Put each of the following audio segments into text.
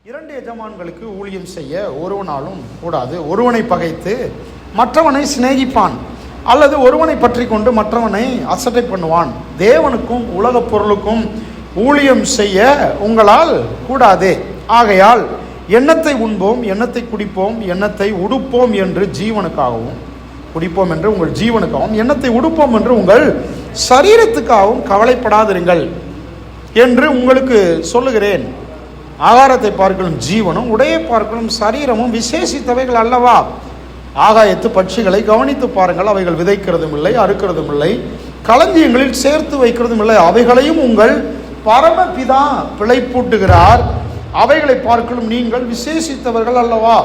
இரண்டு எஜமான்களுக்கு ஊழியம் செய்ய ஒருவனாலும் கூடாது. ஒருவனை பகைத்து மற்றவனை சிநேகிப்பான், அல்லது ஒருவனை பற்றி கொண்டு மற்றவனை அசட்டை பண்ணுவான். தேவனுக்கும் உலக பொருளுக்கும் ஊழியம் செய்ய உங்களால் கூடாதே. ஆகையால் எண்ணத்தை உண்போம், எண்ணத்தை குடிப்போம், எண்ணத்தை உடுப்போம் என்று ஜீவனுக்காகவும், குடிப்போம் என்று உங்கள் ஜீவனுக்காகவும், எண்ணத்தை உடுப்போம் என்று உங்கள் சரீரத்துக்காகவும் கவலைப்படாதிருங்கள் என்று உங்களுக்கு சொல்லுகிறேன். ஆகாரத்தை பார்க்கலும் ஜீவனும், உடையை பார்க்கலும் சரீரமும் விசேஷித்தவைகள் அல்லவா? ஆகாயத்து பட்சிகளை கவனித்து பாருங்கள், அவைகள் விதைக்கிறதும் இல்லை, அறுக்கிறதும் இல்லை, களஞ்சியங்களில் சேர்த்து வைக்கிறதும் இல்லை, அவைகளையும் உங்கள் பரமபிதா பிழைப்பூட்டுகிறார். அவைகளை பார்க்கலும் நீங்கள் விசேஷித்தவர்கள் அல்லவா?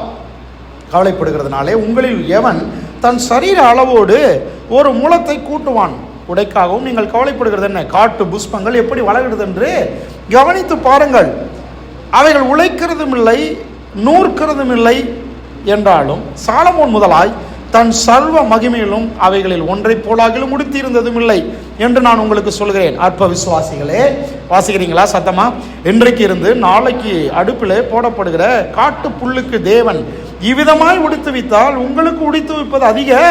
கவலைப்படுகிறதுனாலே உங்களில் எவன் தன் சரீர அளவோடு ஒரு மூலத்தை கூட்டுவான்? உடைக்காகவும் நீங்கள் கவலைப்படுகிறது என்ன? காட்டு புஷ்பங்கள் எப்படி வளர்கிறது என்று கவனித்து பாருங்கள். அவைகள் உழைக்கிறதும் இல்லை, நூற்கிறதும் இல்லை என்றாலும் சாலமோன் முதலாய் தன் சர்வ மகிமையிலும் அவைகளில் ஒன்றை போலாகிலும் முடித்திருந்ததும் இல்லை என்று நான் உங்களுக்கு சொல்கிறேன். அற்ப விசுவாசிகளே, வாசிக்கிறீங்களா சத்தமா? இன்றைக்கு இருந்து நாளைக்கு அடுப்பிலே போடப்படுகிற காட்டு புல்லுக்கு தேவன் இவ்விதமாய் உடித்து வைத்தால் உங்களுக்கு உடித்து வைப்பது அதிக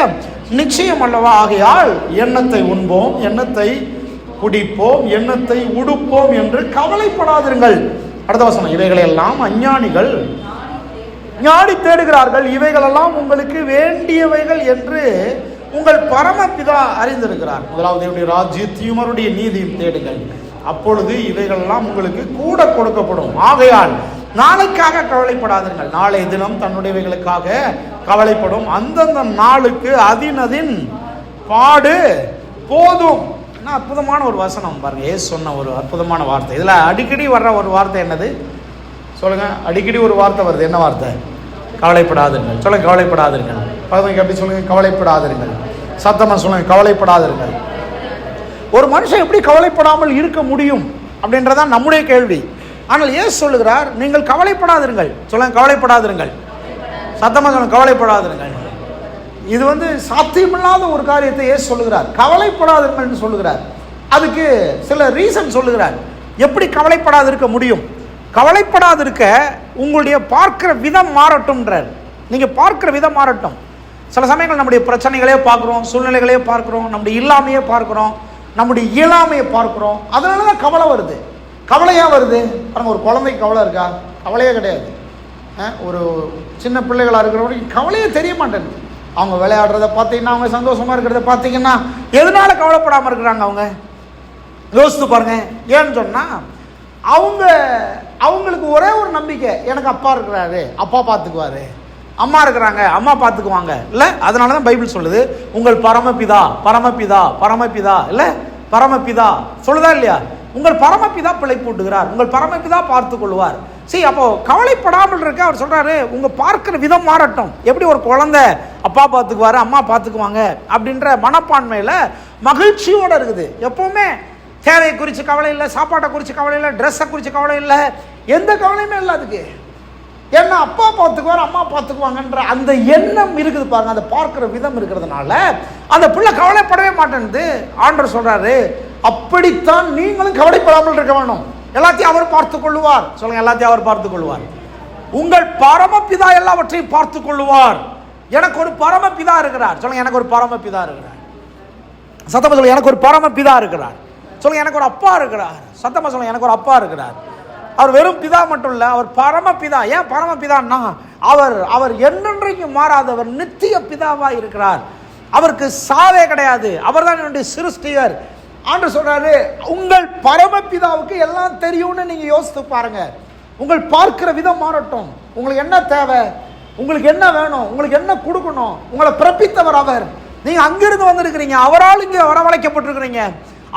நிச்சயம் அல்லவா? ஆகையால் எண்ணத்தை உண்போம், எண்ணத்தை குடிப்போம், எண்ணத்தை உடுப்போம் என்று கவலைப்படாதிருங்கள். அடுத்த வசனம், இவைகளெல்லாம் அஞ்ஞானிகள் ஞானி தேடுகிறார்கள், இவைகளெல்லாம் உங்களுக்கு வேண்டியவைகள் என்று உங்கள் பரமபிதா அறிந்திருக்கிறார். முதலாவது தேவனுடைய ராஜ்யத்தையும் அவருடைய நீதியும் தேடுங்கள், அப்பொழுது இவைகளெல்லாம் உங்களுக்கு கூட கொடுக்கப்படும். ஆகையால் நாளைக்காக கவலைப்படாதீர்கள், நாளைய தினம் தன்னுடையவைகளுக்காக கவலைப்படும். அந்தந்த நாளுக்கு அதினதின் பாடு போதும். அற்புதமான ஒரு வசனம் பாருங்க, ஏசு சொன்ன ஒரு அற்புதமான வார்த்தை. இதுல அடிக்கடி வர்ற ஒரு வார்த்தை என்னது சொல்லுங்க? அடிக்கடி ஒரு வார்த்தை வருது, என்ன வார்த்தை? கவலைப்படாதீர்கள். சொல்லுங்க, கவலைப்படாதீர்கள். அப்படி சொல்லுங்க, கவலைப்படாதீர்கள். சத்தமா சொல்லுங்க, கவலைப்படாதீர்கள். ஒரு மனுஷன் எப்படி கவலைப்படாமல் இருக்க முடியும் அப்படின்றதான் நம்முடைய கேள்வி. ஆனால் ஏசு சொல்லுகிறார், நீங்கள் கவலைப்படாதீர்கள். சொல்லுங்க, கவலைப்படாதீர்கள். சத்தமா சொல்லுங்க, கவலைப்படாதீர்கள். இது சாத்தியமில்லாத ஒரு காரியத்தை ஏசு சொல்லுகிறார், கவலைப்படாதீர்கள் சொல்லுகிறார். அதுக்கு சில ரீசன் சொல்லுகிறார், எப்படி கவலைப்படாது இருக்க முடியும். கவலைப்படாது இருக்க உங்களுடைய பார்க்கிற விதம் மாறட்டும்ன்றார். நீங்கள் பார்க்கிற விதம் மாறட்டும். சில சமயங்கள் நம்முடைய பிரச்சனைகளே பார்க்குறோம், சூழ்நிலைகளே பார்க்குறோம், நம்முடைய இல்லாமையே பார்க்குறோம், நம்முடைய இயலாமையை பார்க்குறோம். அதனால தான் கவலை வருது. கவலையாக வருது பாருங்க. ஒரு குழந்தைக்கு கவலை இருக்கா? கவலையே கிடையாது. ஒரு சின்ன பிள்ளைகளாக இருக்கிறவங்களுக்கு கவலையே தெரிய மாட்டேங்குது. அவங்க விளையாடுறத பார்த்தீங்கன்னா, அவங்க சந்தோஷமாக இருக்கிறத பார்த்தீங்கன்னா, எதனால கவலைப்படாமல் இருக்கிறாங்க? அவங்க யோசித்து பாருங்க. ஏன்னு சொன்னால் அவங்களுக்கு ஒரே ஒரு நம்பிக்கை, எனக்கு அப்பா இருக்கிறாரு, அப்பா பார்த்துக்குவாரு, அம்மா இருக்கிறாங்க, அம்மா பார்த்துக்குவாங்க. இல்லை, அதனால தான் பைபிள் சொல்லுது, உங்கள் பரமபிதா பரமபிதா பரமபிதா இல்லை பரமபிதா சொல்லுதா இல்லையா? உங்கள் பரமபிதா பிழைப்பூட்டுகிறார், உங்கள் பரமபிதா பார்த்து கொள்வார். சரி, அப்போ கவலைப்படாமல் இருக்க அவர் சொல்றாரு, உங்க பார்க்கிற விதம் மாறட்டும். எப்படி ஒரு குழந்தை அப்பா பார்த்துக்குவாரு, அம்மா பார்த்துக்குவாங்க அப்படின்ற மனப்பான்மையில மகிழ்ச்சியோட இருக்குது. எப்பவுமே தேவையை குறித்து கவலை இல்லை, சாப்பாட்டை குறித்து கவலை இல்லை, ட்ரெஸ்ஸை குறித்து கவலை இல்லை, எந்த கவலையுமே இல்லை அதுக்கு. ஏன்னா அப்பா பார்த்துக்குவார், அம்மா பார்த்துக்குவாங்கன்ற அந்த எண்ணம் இருக்குது பாருங்க. அந்த பார்க்கிற விதம் இருக்கிறதுனால அந்த பிள்ளை கவலைப்படவே மாட்டேன்து. ஆண்டவர் சொல்றாரு, அப்படித்தான் நீங்களும் கவலைப்படாமல் இருக்க வேணும். எல்லாத்தையும் அவர் பார்த்துக் கொள்ளுவார். சொல்லுங்க, எல்லாத்தையும் அவர் பார்த்துக் கொள்வார். உங்கள் பரமபிதா எல்லாவற்றையும் பார்த்துக் கொள்ளுவார். எனக்கு ஒரு பரமபிதா இருக்கிறார். சொல்லுங்க, எனக்கு ஒரு பரமபிதா இருக்கிறார். சத்தமா சொல்லுங்க, எனக்கு ஒரு பரமபிதா இருக்கிறார். சொல்லுங்க, எனக்கு ஒரு அப்பா இருக்கிறார். சத்தமா சொல்லுங்க, எனக்கு ஒரு அப்பா இருக்கிறார். அவர் வெறும் பிதா மட்டும் இல்ல, அவர் பரமபிதா. ஏன் பரமபிதான்னா, அவர் என்றென்றைக்கும் மாறாதவர், நித்திய பிதாவா இருக்கிறார். அவருக்கு சாவே கிடையாது. அவர் தான் என்னுடைய சிருஷ்டிகர். ஆண்டவர் சொல்றாரு, உங்கள் பரமபிதாவுக்கு எல்லாம் தெரியும்னு நீங்க யோசித்து பாருங்க. உங்கள் பார்க்கிற விதம் மாறட்டும். உங்களுக்கு என்ன தேவை, உங்களுக்கு என்ன வேணும், உங்களுக்கு என்ன கொடுக்கணும், உங்களை பிறப்பித்தவர் அவர். நீங்க அங்கிருந்து வந்திருக்கிறீங்க, அவரால் இங்கே வரவழைக்கப்பட்டிருக்கிறீங்க.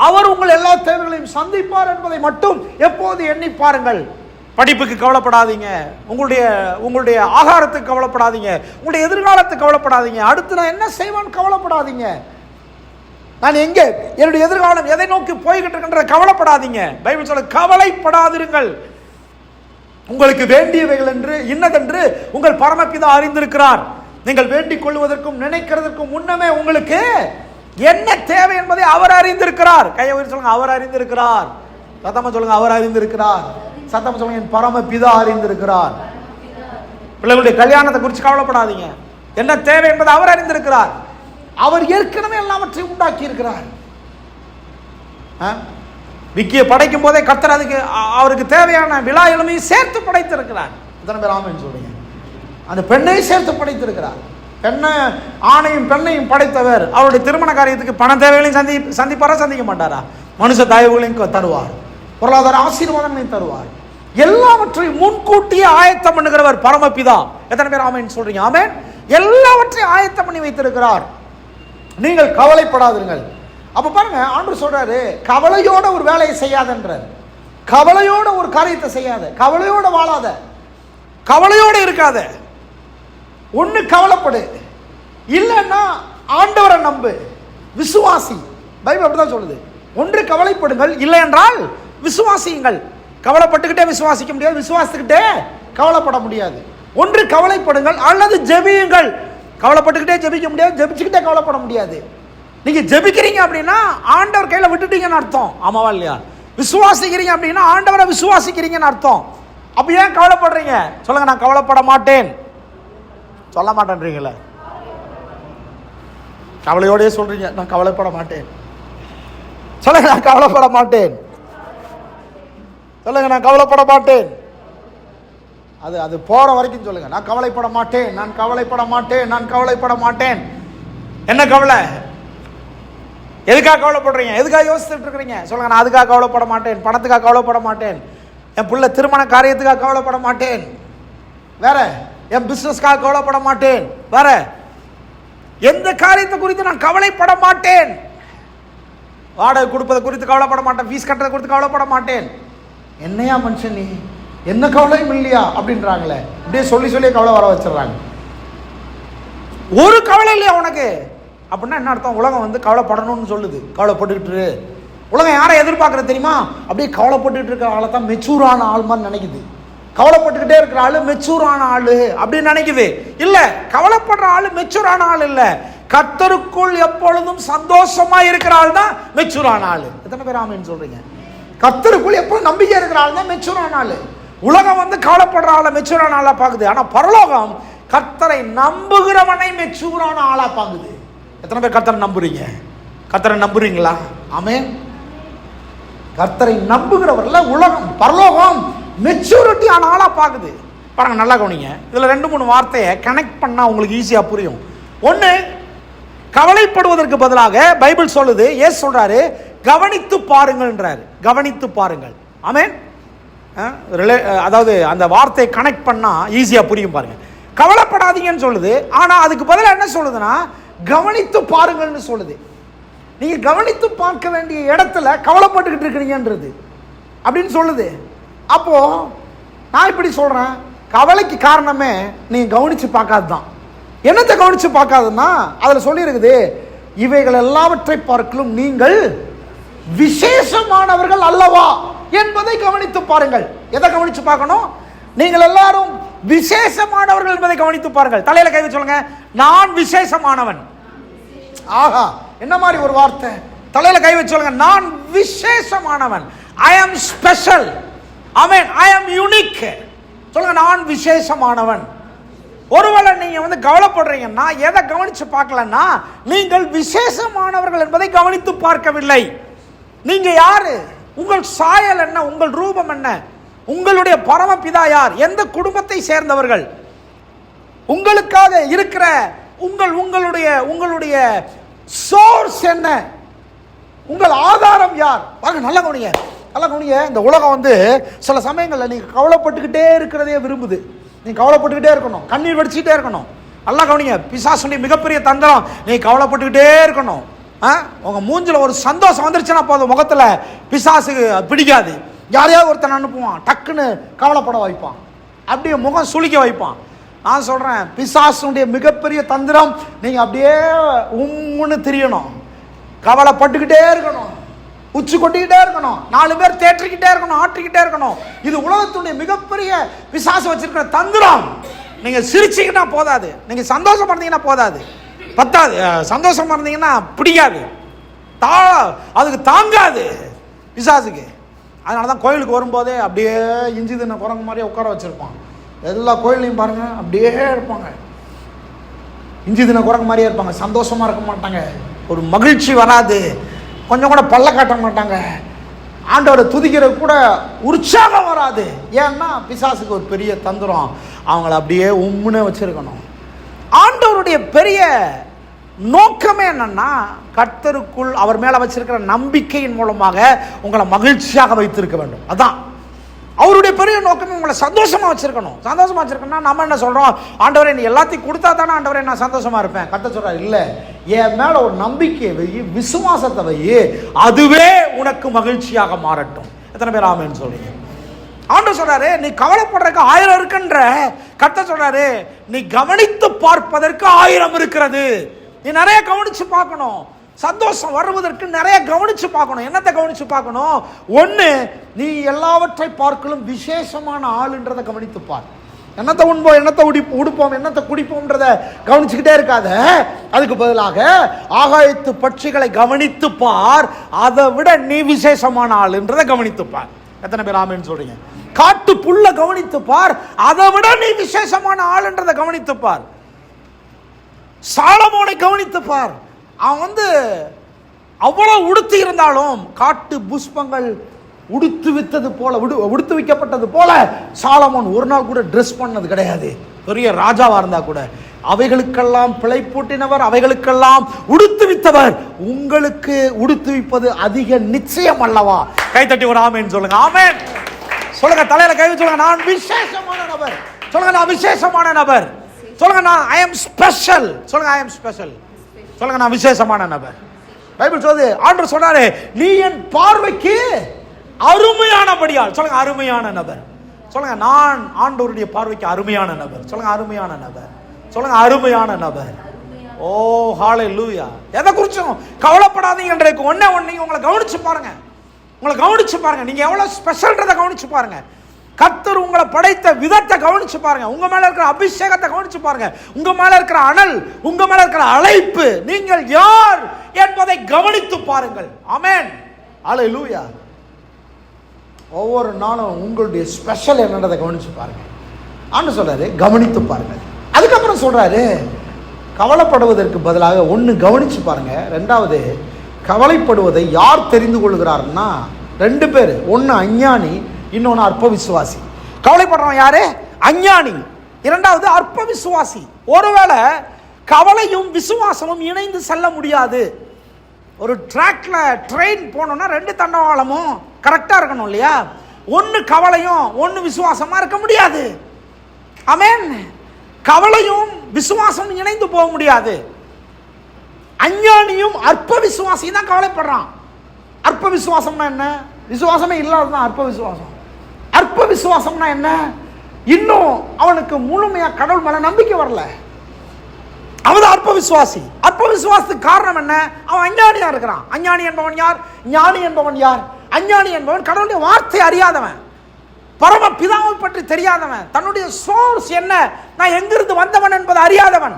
அவர் உங்கள் எல்லா தேவைகளையும் சந்திப்பார் என்பதை மட்டும் எப்போது எண்ணி பாருங்கள். படிப்புக்கு கவலைப்படாதீங்க, உங்களுடைய ஆகாரத்துக்கு கவலைப்படாதீங்க, உங்களுடைய எதிர்காலத்துக்கு கவலைப்படாதீங்க, அடுத்து நான் என்ன செய்வேன்னு கவலைப்படாதீங்க, நான் எங்கே, என்னுடைய எதிர்காலம் எதை நோக்கி போய்கிட்டு இருக்கின்ற கவலைப்படாதீங்க. பைபிள் சொல்ல, கவலைப்படாதிருங்கள். உங்களுக்கு வேண்டியவைகள் என்று இன்னதென்று உங்கள் பரமபிதா அறிந்திருக்கிறார். நீங்கள் வேண்டிக் கொள்வதற்கும் நினைக்கிறதற்கும் முன்னமே உங்களுக்கு என்ன தேவை என்பதை அவர் அறிந்திருக்கிறார். கையை உயர்த்தி சொல்லுங்க, அவர் அறிந்திருக்கிறார். சத்தமா சொல்லுங்க, அவர் அறிந்திருக்கிறார். சத்தம் சொல்லுங்க, என் பரமபிதா அறிந்திருக்கிறார். பிள்ளைகளுடைய கல்யாணத்தை குறித்து கவலைப்படாதீங்க. என்ன தேவை என்பதை அவர் அறிந்திருக்கிறார். அவர் ஏற்கனவே எல்லாவற்றையும் உண்டாக்கி இருக்கிறார். விக்கியை படைக்கும் போதே கர்த்தர் அதுக்கு அவருக்கு தேவையான விழா எலுமையும் சேர்த்து படைத்திருக்கிறார். எத்தனை பேர் ஆமென் சொல்றீங்க? அந்த பெண்ணையும் சேர்த்து படைத்திருக்கிறார். ஆணையும் பெண்ணையும் படைத்தவர் அவருடைய திருமண காரியத்துக்கு பண தேவைகளையும் சந்திப்பாரா, சந்திக்க மாட்டாரா? மனுஷ தயவுகளையும் தருவார், பொருளாதார ஆசீர்வாதங்களையும் தருவார். எல்லாவற்றையும் முன்கூட்டியே ஆயத்தம் பண்ணுகிறவர் பரமபிதா. எத்தனை பேர் ஆமென் சொல்றீங்க? ஆமென். எல்லாவற்றையும் ஆயத்தம் பண்ணி வைத்திருக்கிறார். நீங்கள் கவலைப்படாதீர்கள். அப்ப பாருங்க, ஆண்டவர் சொல்றாரு, கவலையோட ஒரு வேலையை செய்யாதன்றார். கவலையோட ஒரு காரியத்தை செய்யாத, கவலையோட வாழாத, கவலையோட இருக்காத. ஒண்ணு கவலைப்படு, இல்லைன்னா ஆண்டவரை நம்பு, விசுவாசி. பைபிள் அப்படிதான் சொல்லுது. ஒன்று கவலைப்படுங்கள், இல்லை என்றால் விசுவாசியுங்கள். கவலைப்பட்டுக்கிட்டே விசுவாசிக்க முடியாது, விசுவாசிக்கிட்டே கவலைப்பட முடியாது. ஒன்று கவலைப்படுங்கள் அல்லது ஜெபியுங்கள். கவலைப்பட்டுக்கிட்டே ஜெபிக்க முடியாது, ஜெபிச்சுக்கிட்டே கவலைப்பட முடியாது. நீங்க ஜெபிக்கிறீங்க அப்படின்னா ஆண்டவர் கையில விட்டுட்டீங்கன்னு அர்த்தம். ஆமாவா இல்லையா? விசுவாசிக்கிறீங்க அப்படின்னா ஆண்டவரை விசுவாசிக்கிறீங்கன்னு அர்த்தம். அப்ப ஏன் கவலைப்படுறீங்க? சொல்லுங்க, நான் கவலைப்பட மாட்டேன். சொல்ல மாட்டேன்றீங்களே, கவலையோடய சொல்றீங்க, நான் கவலைப்பட மாட்டேன். சொல்லுங்க, நான் கவலைப்பட மாட்டேன். சொல்லுங்க, நான் கவலைப்பட மாட்டேன். அது போற வரைக்கும் சொல்லுங்க, நான் கவலைப்பட மாட்டேன், நான் கவலைப்பட மாட்டேன், நான் கவலைப்பட மாட்டேன். என்ன கவலை? எதுக்காக கவலைப்படுறீங்க? எதுக்காக யோசிச்சுட்டு இருக்கிறீங்க? சொல்லுங்க, நான் அதுக்காக கவலைப்பட மாட்டேன், பணத்துக்காக கவலைப்பட மாட்டேன், என் பிள்ளை திருமண காரியத்துக்காக கவலைப்பட மாட்டேன், வேற என் பிசினஸ்க்காக கவலைப்பட மாட்டேன், வேற எந்த காரியத்தை குறித்து நான் கவலைப்பட மாட்டேன். வாடகை கொடுப்பதை குறித்து கவலைப்பட மாட்டேன், ஃபீஸ் கட்டுறதை குறித்து கவலைப்பட மாட்டேன். என்னையா மனுஷன் நீ, என்ன கவலையும் இல்லையா அப்படின்றாங்களே. இப்படியே சொல்லி சொல்லியே கவலை வர வச்சிடறாங்க. ஒரு கவலை இல்லையா உனக்கு அப்படின்னா என்ன அர்த்தம்? உலகம் வந்து கவலைப்படணும்னு சொல்லுது. கவலைப்பட்டுக்கிட்டு உலகம் யாரை எதிர்பார்க்கறது தெரியுமா? அப்படியே கவலைப்பட்டுக்கிட்டு இருக்கிற ஆளை தான் மெச்சூரான ஆள் மாதிரி நினைக்குது. கவலைப்பட்டுக்கிட்டே இருக்கிற ஆளு மெச்சூரான ஆளு அப்படின்னு நினைக்குது. இல்ல, கவலைப்படுற ஆளு மெச்சூரான ஆள் இல்ல. கர்த்தருக்குள் எப்பொழுதும் சந்தோஷமா இருக்கிற ஆள் தான் மெச்சூரான ஆளு. எத்தனை பேர் ஆமென் சொல்றீங்க? கர்த்தருக்குள் எப்பொழுதும் நம்பிக்கை இருக்கிற ஆள் தான் மெச்சூரான ஆளு. உலகம் வந்து கவலைப்படுற ஆளை மெச்சூரான ஆளா பாக்குது. ஆனா பரலோகம் கர்த்தரை நம்புகிறவனை மெச்சூரான ஆளா பாக்குது. எத்தனை பேர் கர்த்தரை நம்புறீங்க? கர்த்தரை நம்புறீங்களா? ஆமென். கர்த்தரை நம்புகிறவர்ல உலகம் பரலோகம் மெச்சூரிட்டி ஆன ஆளா பாக்குது. பாருங்க, நல்லா கவனிங்க. இதுல 2-3 வார்த்தையை கனெக்ட் பண்ணா உங்களுக்கு ஈஸியா புரியும். ஒண்ணு, கவலைப்படுவதற்கு பதிலாக பைபிள் சொல்லுது, இயேசு சொல்றாரு, கவனித்து பாருங்கள்ன்றாரு. கவனித்து பாருங்கள். ஆமென். அதாவது அந்த வார்த்தையை கனெக்ட் பண்ணா ஈஸியா புரியும். பாருங்க, கவலைப்படாதீங்கன்னு சொல்லுது, ஆனா அதுக்கு பதிலாக என்ன சொல்லுதுன்னா கவனித்து பாருங்கள்னு சொல்லுது. நீங்க கவனித்து பார்க்க வேண்டிய இடத்துல கவலைப்பட்டுக்கிட்டு இருக்கிறீங்கன்றது அப்படின்னு சொல்லுது. அப்போ நான் இப்படி சொல்றேன், கவலைக்கு காரணமே நீங்க கவனிச்சு பார்க்காதுதான். என்னத்தை கவனிச்சு பார்க்காதுன்னா அதுல சொல்லி இருக்குது, இவைகள் எல்லாவற்றை பார்க்கலும் நீங்கள் விசேஷமானவர்கள் அல்லவா என்பதை கவனித்து பாருங்கள். எதை கவனிச்சு பார்க்கணும்? நீங்கள் எல்லாரும் விசேஷமானவர்கள் என்பதை கவனித்து பாருங்கள். தலையில கை வச்சு சொல்லுங்க, நான் விசேஷமானவன். ஆஹா, என்ன மாதிரி ஒரு வார்த்தை! தலையில கை வச்சு சொல்லுங்க, நான் விசேஷமானவன். ஐ ஆம் ஸ்பெஷல். ஆமென். ஐ ஆம் யூனிக். சொல்லுங்க, நான் விசேஷமானவன். ஒருவேளை நீங்க வந்து கவலைப்படுறீங்கன்னா எதை கவனிச்சு பார்க்கலன்னா நீங்கள் விசேஷமானவர்கள் என்பதை கவனித்து பார்க்கவில்லை. நீங்க யாரு? உங்கள் சாயல் என்ன? உங்கள் ரூபம் என்ன? உங்களுடைய பரமபிதா யார்? எந்த குடும்பத்தை சேர்ந்தவர்கள்? உங்களுக்காக இருக்கிற உங்களுடைய சோர்ஸ் என்ன? உங்கள் ஆதாரம் யார்? பாருங்க, நல்லா கவனிங்க, நல்லா கவனிங்க. இந்த உலகம் வந்து சில சமயங்கள்ல நீங்க கவலைப்பட்டுக்கிட்டே இருக்கிறதே விரும்புது. நீங்க கவலைப்பட்டுக்கிட்டே இருக்கணும், கண்ணீர் வடிச்சுக்கிட்டே இருக்கணும். நல்லா கவனிங்க, பிசாசுடைய மிகப்பெரிய தந்திரம் நீ கவலைப்பட்டுக்கிட்டே இருக்கணும். உங்க மூஞ்சில ஒரு சந்தோஷம் வந்துருச்சுன்னா போதும், முகத்துல பிசாசுக்கு பிடிக்காது. யாரையாவது ஒருத்தன் அனுப்புவான், டக்குன்னு கவலைப்பட வைப்பான், அப்படியே முகம் சுளிக்க வைப்பான். நான் சொல்றேன், பிசாசுடைய மிகப்பெரிய தந்திரம் நீங்க அப்படியே உம்முன்னு திரியணும், கவலைப்பட்டுக்கிட்டே இருக்கணும், உச்சி கொட்டிக்கிட்டே இருக்கணும், 4 பேர் தேற்றிக்கிட்டே இருக்கணும், ஆற்றிக்கிட்டே இருக்கணும். இது உலகத்துடைய மிகப்பெரிய பிசாசு வச்சிருக்கிற தந்திரம். நீங்க சிரிச்சீங்கன்னா போதாது, நீங்க சந்தோஷமா இருந்தீங்கன்னா போதாது, பத்தாது. சந்தோஷமா இருந்தீங்கன்னா பிடிக்காது, அதுக்கு தாங்காது பிசாசுக்கு. அதனால தான் கோயிலுக்கு வரும்போதே அப்படியே இஞ்சி தின்ன குரங்கு மாதிரியே உட்கார வச்சுருப்பான். எல்லா கோயிலையும் பாருங்கள் அப்படியே இருப்பாங்க, இஞ்சி தின குரங்கு மாதிரியே இருப்பாங்க. சந்தோஷமாக இருக்க மாட்டாங்க, ஒரு மகிழ்ச்சி வராது, கொஞ்சம் கூட பல்ல காட்ட மாட்டாங்க, ஆண்டவரை துதிக்கிறது கூட உற்சாகம் வராது. ஏன்னா பிசாசுக்கு ஒரு பெரிய தந்திரம், அவங்கள அப்படியே உம்முன்னு வச்சிருக்கணும். ஆண்டவருடைய பெரிய நோக்கமே என்னன்னா, கர்த்தருக்குள் அவர் மேல வச்சிருக்கிற நம்பிக்கையின் மூலமாக உங்களை மகிழ்ச்சியாக வைத்திருக்க வேண்டும். அதான் அவருடைய பெரிய நோக்கமே, உங்களை சந்தோஷமா வச்சிருக்கணும். சந்தோஷமா வச்சிருக்கணும்னா நம்ம என்ன சொல்றோம், ஆண்டவரே நீ எல்லாத்தையும் கொடுத்தா தானே ஆண்டவரே நான் சந்தோஷமா இருப்பேன். கர்த்தர் சொல்றார், இல்ல, என் மேல ஒரு நம்பிக்கையை வை, விசுவாசத்தை வை, அதுவே உனக்கு மகிழ்ச்சியாக மாறட்டும். எத்தனை பேர் ஆமென் சொல்றீங்க? ஆண்டவர் சொல்றாரு, நீ கவலைப்படுறதுக்கு 1000 இருக்குன்ற. கர்த்தர் சொல்றாரு, நீ கவனித்து பார்ப்பதற்கு 1000 இருக்கிறது. நீ நிறைய கவனிச்சு பார்க்கணும். சந்தோஷம் வருவதற்கு நிறைய கவனிச்சு பார்க்கணும். என்னத்தை கவனிச்சு பார்க்கணும்? ஒன்று, நீ எல்லாவற்றை பார்க்கலும் விசேஷமான ஆளுன்றதை கவனித்து பார். என்னத்தை உண்போம், என்னத்தை உடுப்போம், என்னத்தை குடிப்போம்ன்றத கவனிச்சுக்கிட்டே இருக்காத. அதுக்கு பதிலாக ஆகாயத்து பட்சிகளை கவனித்து பார், அதை விட நீ விசேஷமான ஆளுன்றதை கவனித்து பார். எத்தனை பேர் ஆமென் சொல்றீங்க? காட்டு புல்ல கவனித்து பார், அதை விட நீ விசேஷமான ஆளுன்றதை கவனித்து பார். சாலமோனை கவனித்து பார், அவன் அவ்வளவு உடுத்தி இருந்தாலும் காட்டு புஷ்பங்கள் உடுத்து வித்தது போல, உடுத்து வைக்கப்பட்டது போல சாலமோன் ஒரு நாள் கூட ட்ரெஸ் பண்ணது கிடையாது. பெரிய ராஜாவா இருந்தா கூட அவைகளுக்கெல்லாம் பிழைப்பூட்டினவர், அவைகளுக்கெல்லாம் உடுத்து வித்தவர். உங்களுக்கு உடுத்து வைப்பது அதிக நிச்சயம் அல்லவா? கைத்தட்டி ஒரு ஆமென் சொல்லுங்க. ஆமென் சொல்லுங்க, தலையில கை சொல்லுங்க. நான் விசேஷமான நபர் சொல்லுங்க, நான் விசேஷமான நபர் சொல்லுங்க. நான் ஐ அம் ஸ்பெஷல் சொல்லுங்க, ஐ அம் ஸ்பெஷல் சொல்லுங்க, நான் விசேஷமான நபர். பைபிள் சொல்லுது, ஆண்டவர் சொன்னாரு, நீ என் பார்வைக்கு அருமையானபடியால் சொல்லுங்க, அருமையான நபர் சொல்லுங்க. நான் ஆண்டவருடைய பார்வைக்கு அருமையான நபர் சொல்லுங்க, அருமையான நபர் சொல்லுங்க, அருமையான நபர். ஓ ஹalleluya. எதை குறிச்சும் கவலைப்படாதீங்க. இன்றைக்கு ஒண்ணே உங்களை கவனிச்சு பாருங்க, உங்களை கவனிச்சு பாருங்க. நீங்க எவ்வளவு ஸ்பெஷல்ன்றதை கவனிச்சு பாருங்க. கர்த்தர் உங்களை படைத்த விதத்தை கவனிச்சு பாருங்க. உங்க மேல இருக்கிற அபிஷேகத்தை கவனிச்சு பாருங்க. உங்க மேல இருக்கிற அனல், உங்க மேல இருக்கிற அழைப்பு, நீங்கள் யார் என்பதை கவனித்து பாருங்கள். ஆமென் ஹalleluya. ஒவ்வொரு நாளும் உங்களுடைய ஸ்பெஷல் என்னன்றதை கவனிச்சு பாருங்க. ஆண்டு சொல்றாரு, கவனித்து பாருங்க. அதுக்கப்புறம் சொல்றாரு, கவலைப்படுவதற்கு பதிலாக ஒன்று கவனிச்சு பாருங்க. ரெண்டாவது, கவலைப்படுவதை யார் தெரிந்து கொள்கிறார்னா 2 பேர். ஒன்று அஞ்ஞானி, இன்னொன்று அற்ப விசுவாசி. கவலைப்படுறவன் யாரு? அஞ்ஞானி. இரண்டாவது அற்ப விசுவாசி. ஒருவேளை கவலையும் விசுவாசமும் இணைந்து செல்ல முடியாது. ஒரு ட்ராக்ல ட்ரெயின் போனோம்னா 2 தண்டவாளமும் கரெக்டா இருக்கணும் இல்லையா? ஒன்னு கவலையும் ஒன்னு விசுவாசமா இருக்க முடியாது. ஆமென். கவலையும் விசுவாசமும் இணைந்து போக முடியாது. அஞ்ஞானியும் அற்ப விசுவாசியும் தான் கவலைப்படுறான். அற்ப விசுவாசம்னா என்ன? விசுவாசமே இல்லாததான் அற்ப விசுவாசம். அற்ப விசுவாசம்னா என்ன? இன்னும் அவனுக்கு முழுமையா கடவுள் மேல நம்பிக்கை வரல, அவன் அற்ப விசுவாசி. அற்ப விசுவாசத்துக்கு காரணம் என்ன? அவன் அஞ்ஞானியா இருக்கிறான். அஞ்ஞானி என்பவன் யார்? ஞானி என்பவன் யார்? அஞ்ஞானி என்பவன் கடவுளுடைய வார்த்தை அறியாதவன், பரம பிதாவை பற்றி தெரியாதவன், தன்னுடைய சோர்ஸ் என்ன, நான் எங்கிருந்து வந்தவன் என்பதை அறியாதவன்.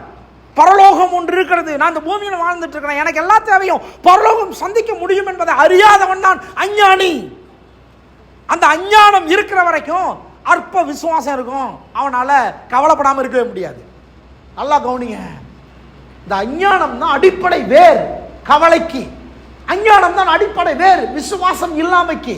பரலோகம் ஒன்று இருக்கிறது, நான் இந்த பூமியில் வாழ்ந்துட்டு இருக்கிறேன், எனக்கு எல்லா தேவையும் பரலோகம் சந்திக்க முடியும் என்பதை அறியாதவன் தான் அஞ்ஞானி. அந்த அஞ்ஞானம் இருக்கிற வரைக்கும் அற்ப விசுவாசம் இருக்கும், அவனால கவலைப்படாம இருக்கவே முடியாது. நல்லா கவனிங்க, இந்த அஞ்ஞானம் தான் அடிப்படை வேர் கவலைக்கு. அஞ்ஞானம் தான் அடிப்படை வேர் விசுவாசம் இல்லாமைக்கு.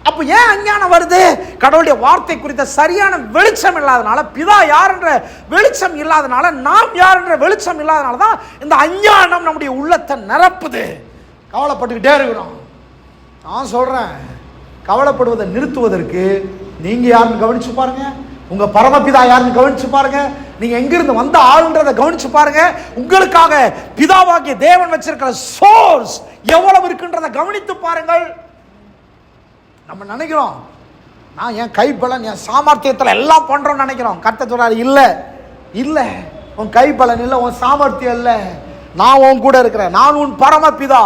அப்ப ஏன் அஞ்ஞானம் வருது? கடவுளுடைய வார்த்தை குறித்த சரியான வெளிச்சம் இல்லாதனால, பிதா யார் என்ற வெளிச்சம் இல்லாதனால, நாம் யார் என்ற வெளிச்சம் இல்லாதனால தான் இந்த அஞ்ஞானம் நம்முடைய உள்ளத்தை நிரப்புது. கவலைப்பட்டுக்கிட்டே இருக்கிறோம். நான் சொல்றேன், கவலைப்படுவதை நிறுத்துவதற்கு நீங்க யாருன்னு கவனிச்சு பாருங்க, உங்க பரமபிதா யாருன்னு கவனிச்சு பாருங்க, நீங்க எங்கிருந்து வந்த ஆளுன்றதை கவனிச்சு பாருங்க, உங்களுக்காக பிதாவாகிய தேவன் வச்சிருக்கிற சோர்ஸ் எவ்வளவு இருக்குன்றதை கவனித்து பாருங்கள். நம்ம நினைக்கிறோம், நான் என் கைப்பலன் என் சாமர்த்தியத்தில் எல்லாம் பண்றோம்னு நினைக்கிறோம். கர்த்தர் சொல்றாரு, இல்ல இல்ல, உன் கைப்பலன் இல்ல, உன் சாமர்த்தியம் இல்ல, நான் உன் கூட இருக்கிறேன், நான் உன் பரமபிதா.